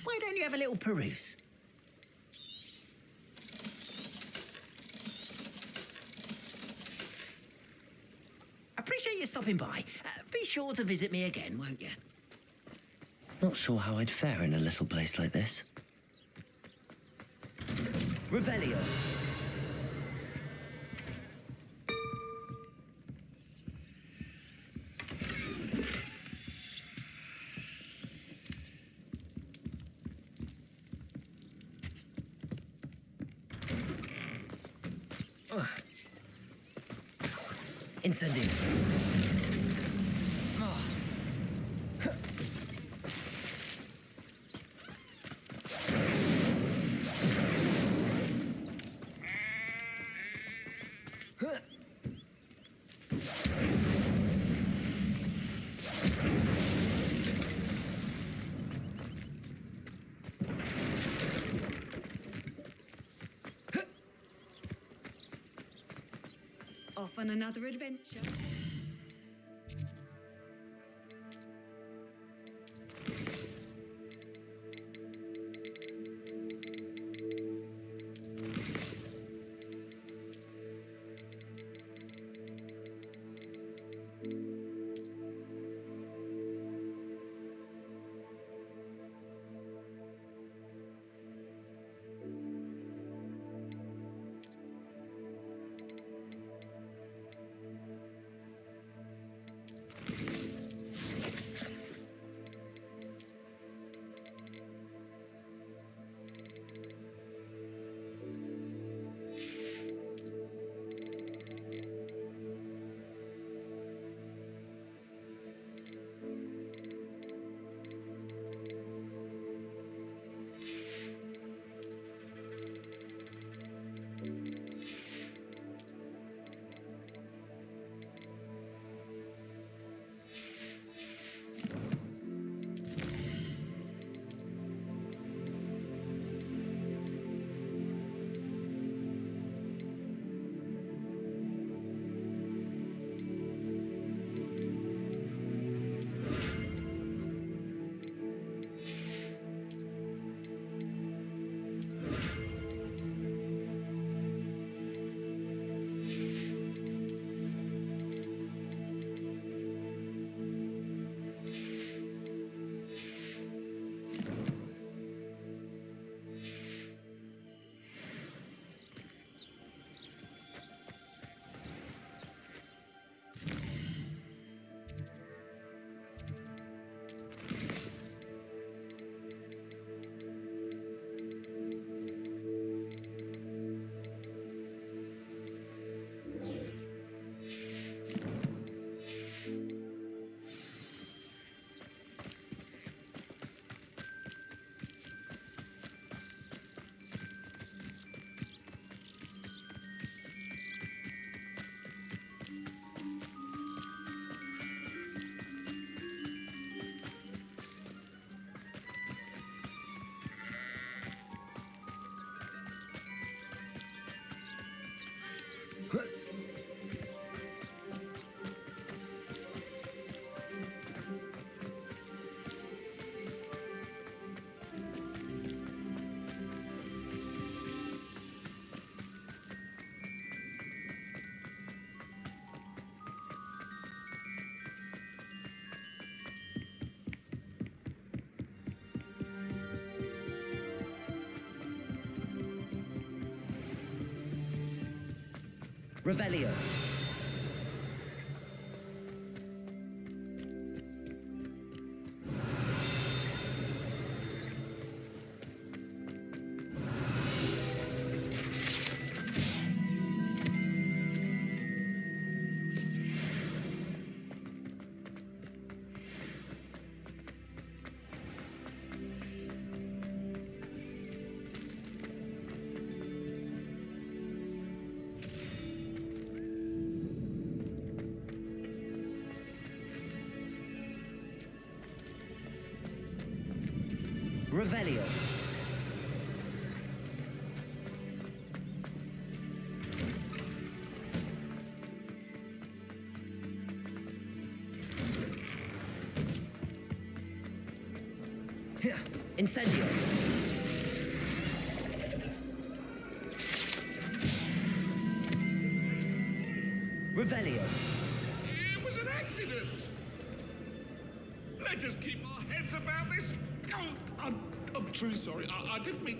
Why don't you have a little peruse? Appreciate you stopping by. Be sure to visit me again, won't you? Not sure how I'd fare in a little place like this. Revelio. Incendio. Off on another adventure. Revelio. Revelio. Incendio. Revelio. It was an accident. Let us keep our heads about this. Oh, I'm truly sorry. I didn't mean.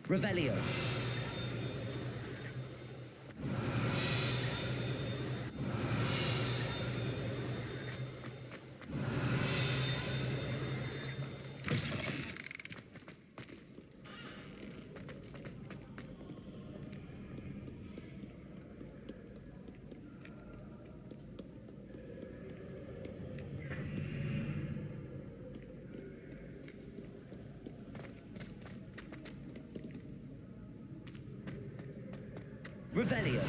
Revelio. Revelio.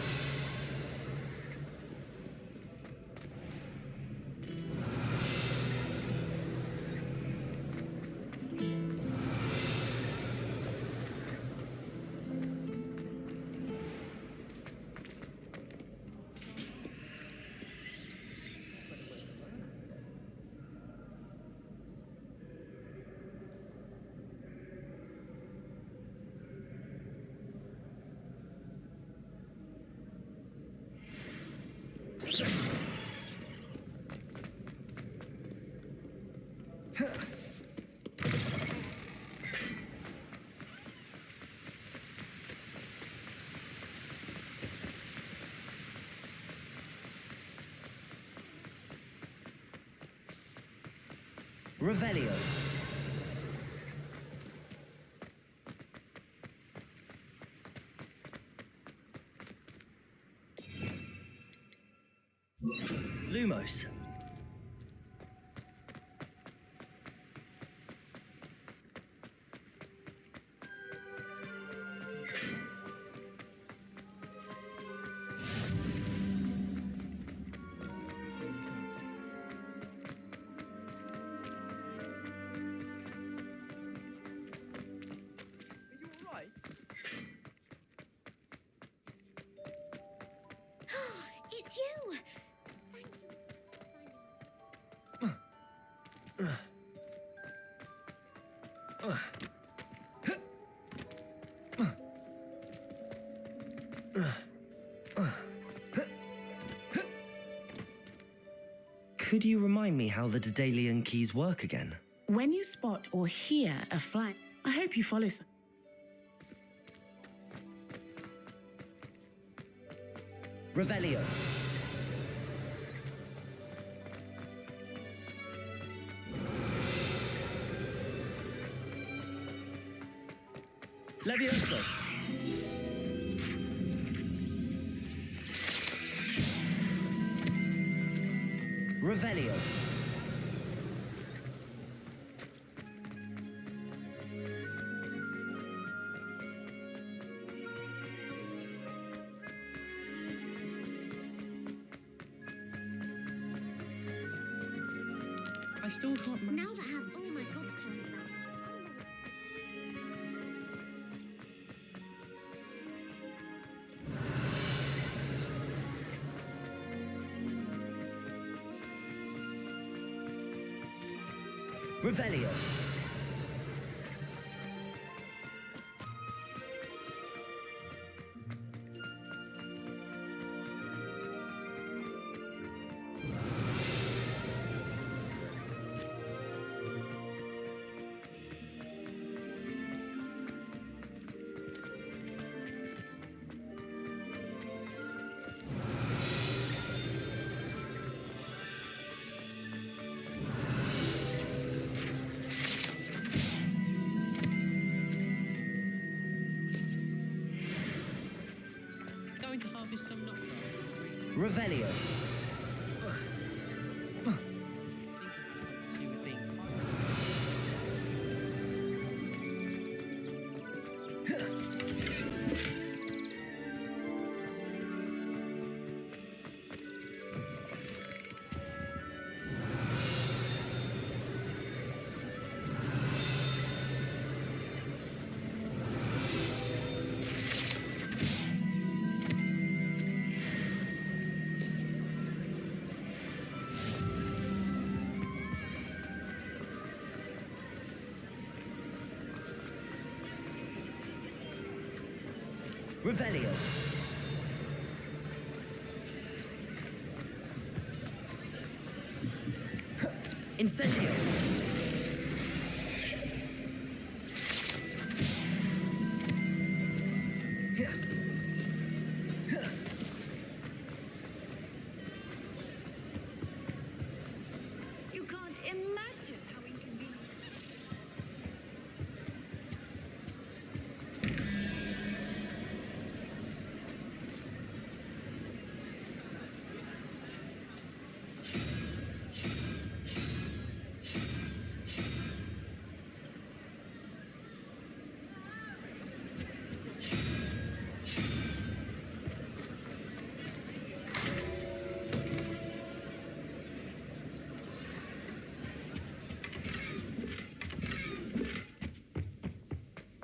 Revelio. Lumos. It's you! Could you remind me how the Daedalian keys work again? When you spot or hear a fly, I hope you follow some. Revelio. Levioso. Revelio. I still can't. Now that I have all my gobstones back. Revelio. Going to harvest some nut. Revelio. Revelio. Incendio. You can't imagine how inconvenient.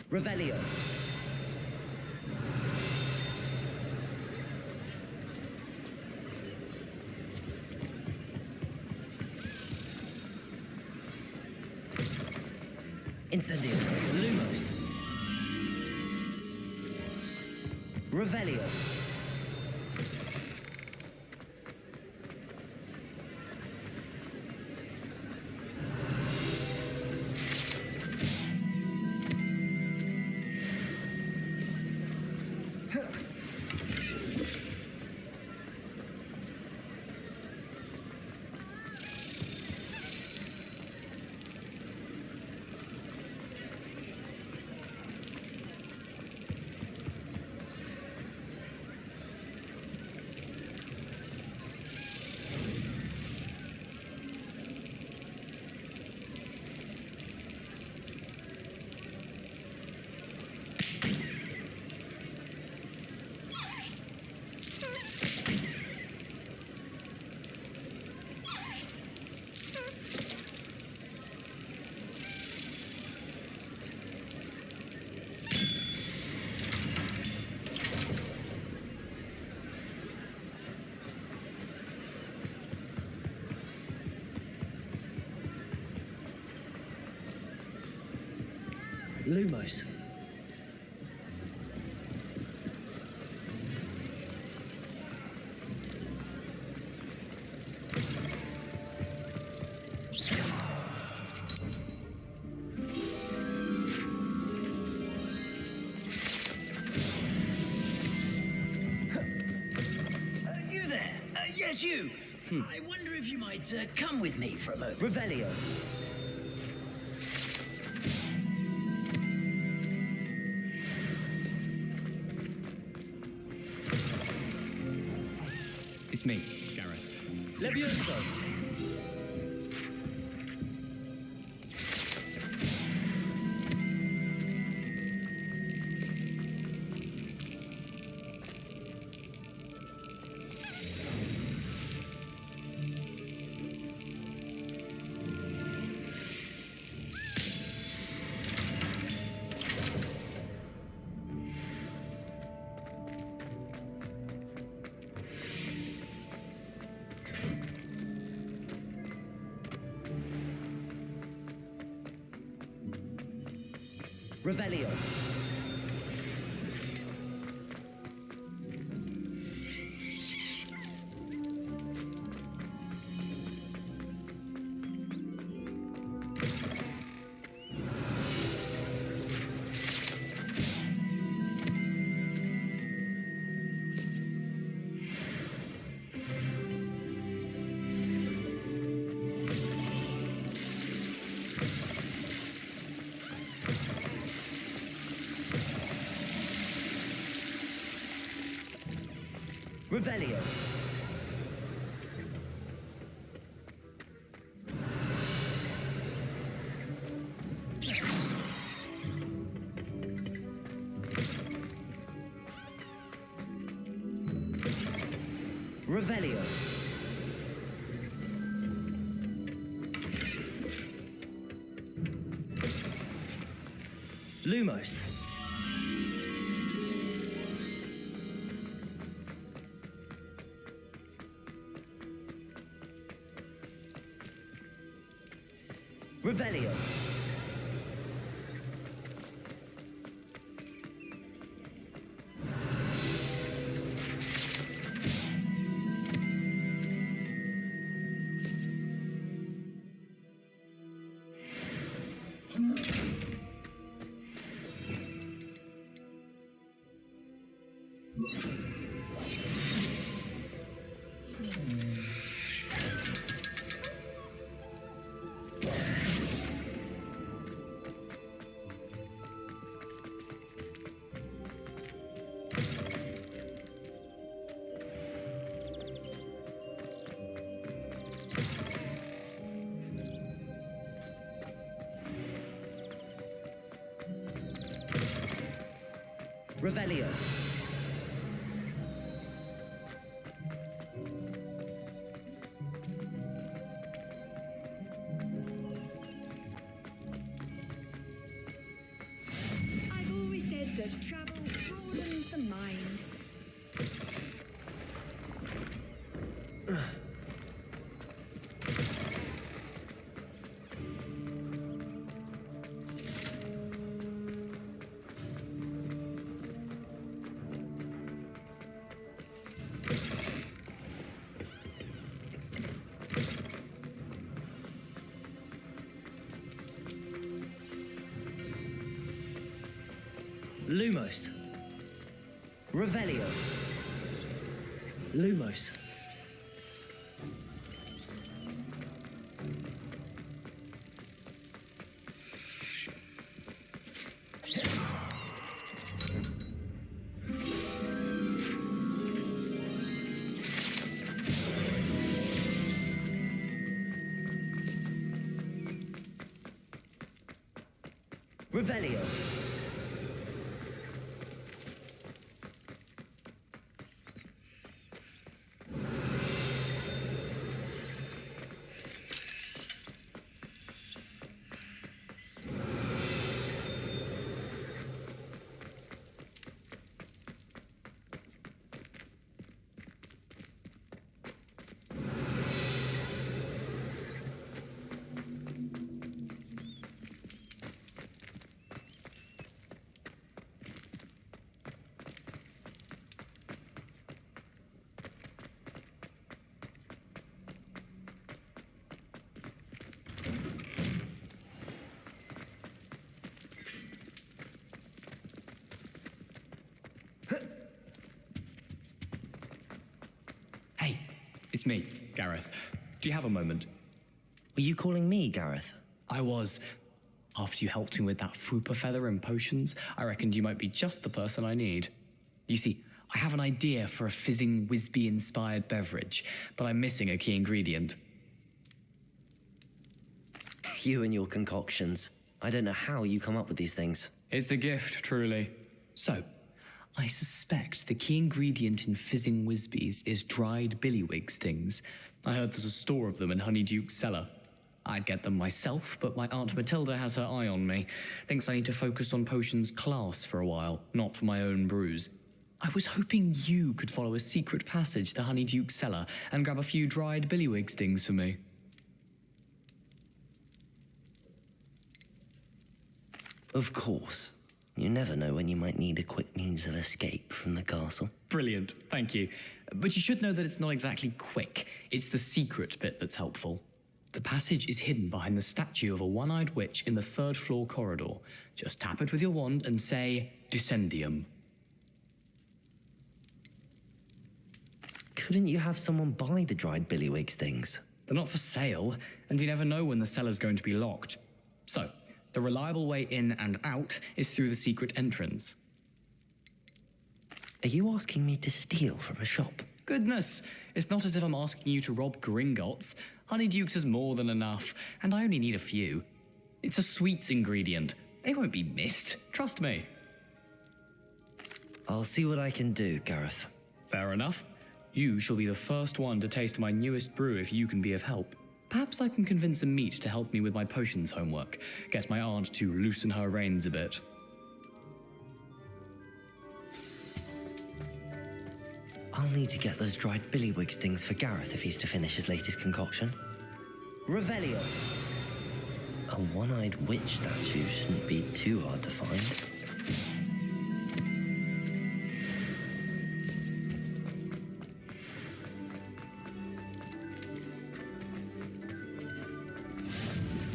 Revelio. Incendio. Lumos. Revelio. Lumos. You there? Yes, you. I wonder if you might come with me for a moment. Revelio. It's me, Gareth. Levioso. Revelio. Revelio. Revelio. Lumos. Revelio. Revelio. I've always said that travel broadens the mind. Lumos. Revelio. Lumos. Revelio. It's me, Gareth. Do you have a moment? Were you calling me, Gareth? I was. After you helped me with that Fupa feather and potions, I reckoned you might be just the person I need. You see, I have an idea for a fizzing Whizbee-inspired beverage, but I'm missing a key ingredient. You and your concoctions. I don't know how you come up with these things. It's a gift, truly. So, I suspect the key ingredient in fizzing Whizbees is dried billywig stings. I heard there's a store of them in Honeyduke's cellar. I'd get them myself, but my Aunt Matilda has her eye on me. Thinks I need to focus on potions class for a while, not for my own brews. I was hoping you could follow a secret passage to Honeyduke's cellar and grab a few dried billywig stings for me. Of course. You never know when you might need a quick means of escape from the castle. Brilliant, thank you. But you should know that it's not exactly quick. It's the secret bit that's helpful. The passage is hidden behind the statue of a one-eyed witch in the 3rd floor corridor. Just tap it with your wand and say, Descendium. Couldn't you have someone buy the dried billywigs things? They're not for sale, and you never know when the cellar's going to be locked. So, the reliable way in and out is through the secret entrance. Are you asking me to steal from a shop? Goodness, it's not as if I'm asking you to rob Gringotts. Honeydukes is more than enough, and I only need a few. It's a sweets ingredient. They won't be missed, trust me. I'll see what I can do, Gareth. Fair enough. You shall be the first one to taste my newest brew if you can be of help. Perhaps I can convince a meat to help me with my potions homework. Get my aunt to loosen her reins a bit. I'll need to get those dried billywigs things for Gareth if he's to finish his latest concoction. Revelio! A one-eyed witch statue shouldn't be too hard to find.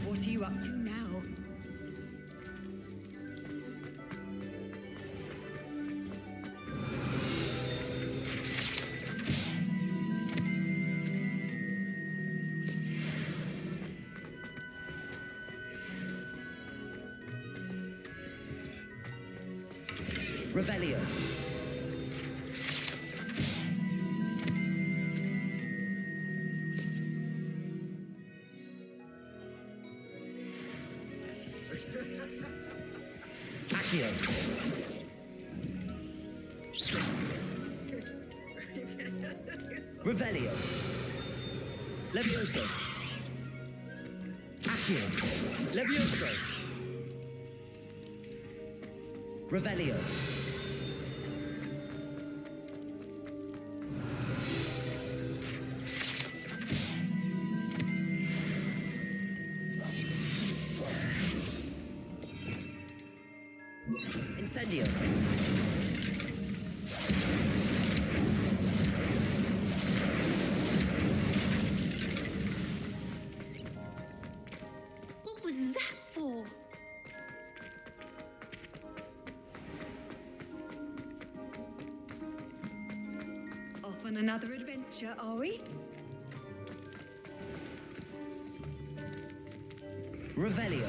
What are you up to now? Revelio. Accio. Revelio. Levioso. Accio. Levioso. Revelio. Incendio. What was that for? Off on another adventure, are we? Revelio.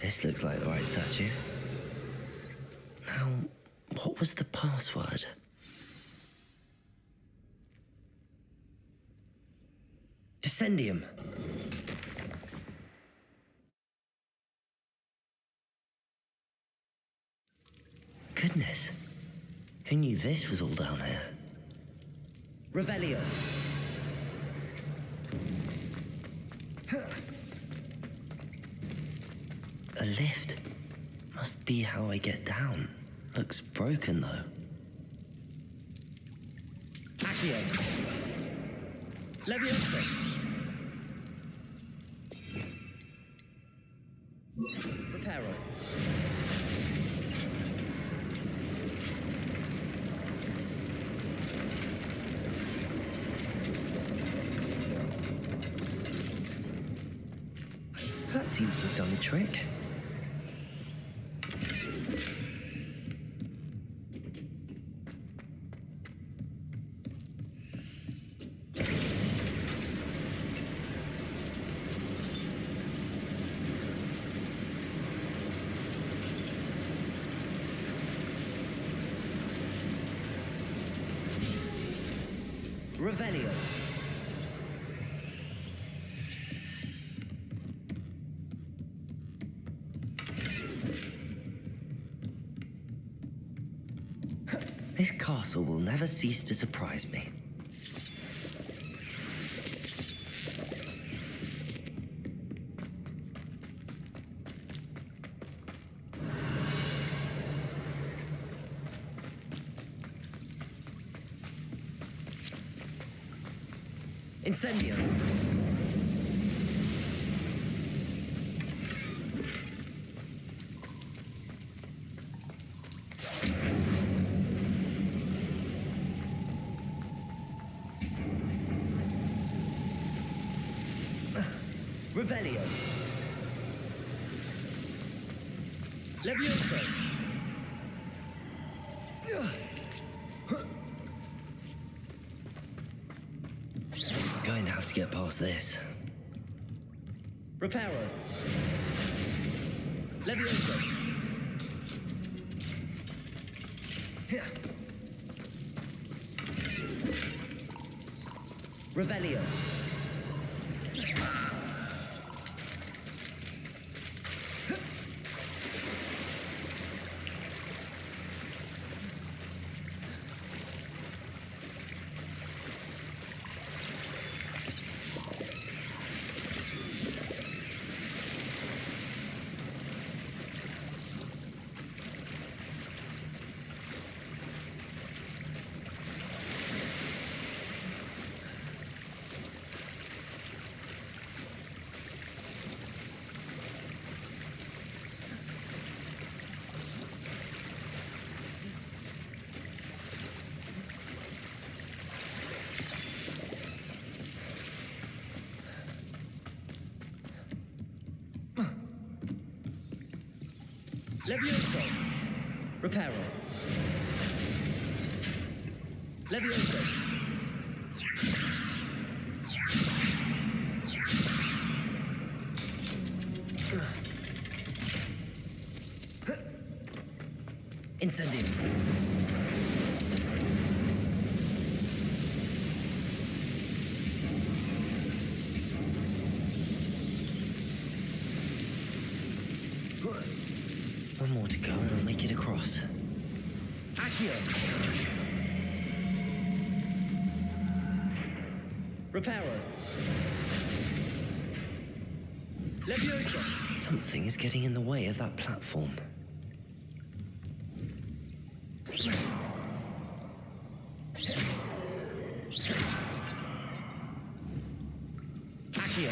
This looks like the right statue. Now, what was the password? Descendium. Goodness. Who knew this was all down here? Revelio. A lift. Must be how I get down. Looks broken though. Accio. Levioso. Reparo. seems to have done the trick. Revelio. This castle will never cease to surprise me. Incendio. Revelio. Levioso. Going to have to get past this. Reparo. Levioso. Revelio. Levioso. Reparo. Levioso. Incendio. One more to go and I'll make it across. Accio. Reparo. Levioso. Something is getting in the way of that platform. Accio.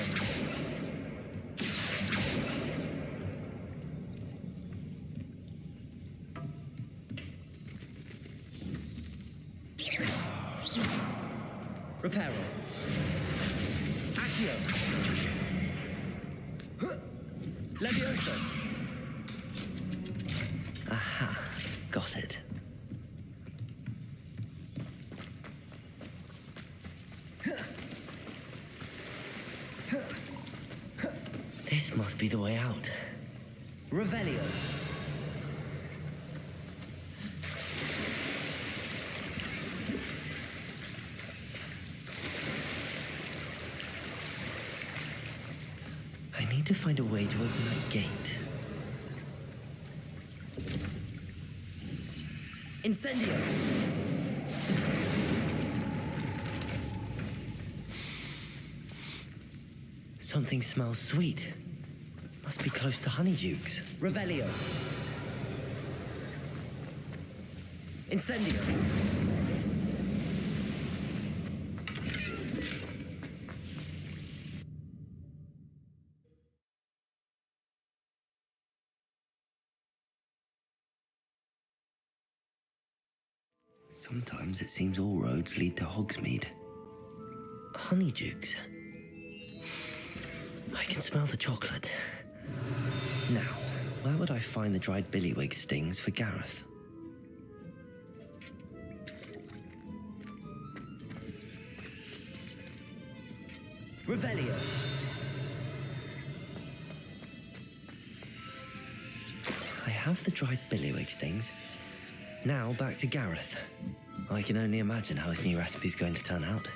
Reparo. Accio. Levioso. Aha, got it. This must be the way out. Revelio. I need to find a way to open that gate. Incendio! Something smells sweet. Must be close to Honeydukes. Revelio. Incendio. Sometimes it seems all roads lead to Hogsmeade. Honeydukes. I can smell the chocolate. Now, where would I find the dried billywig stings for Gareth? Revelio. I have the dried billywig stings. Now back to Gareth. I can only imagine how his new recipe's going to turn out.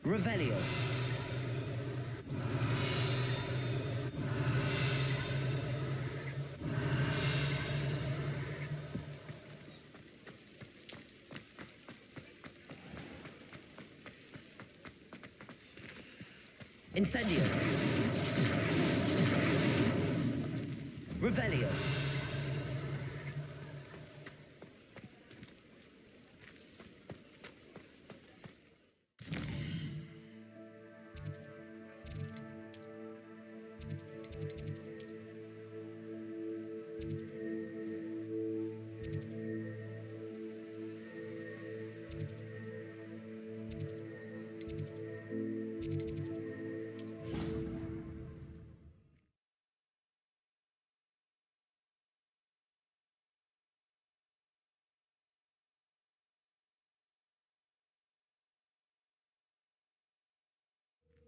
Revelio. Incendio. Revelio.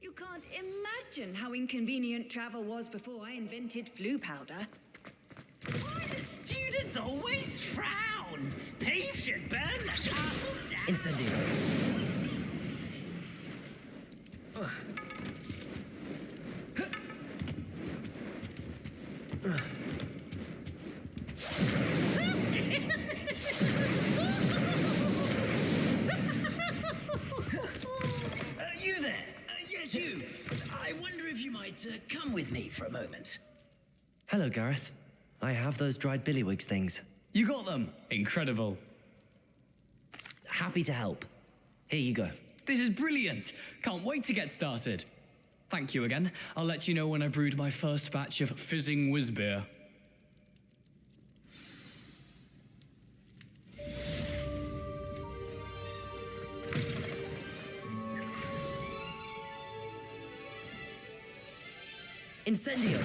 You can't imagine how inconvenient travel was before I invented flu powder. Why do students always frown? Peace should burn the castle down. Incendio. You there? Yes, you. I wonder if you might come with me for a moment. Hello, Gareth. I have those dried billywig things. You got them? Incredible. Happy to help. Here you go. This is brilliant. Can't wait to get started. Thank you again. I'll let you know when I've brewed my first batch of fizzing whiz beer. Incendio.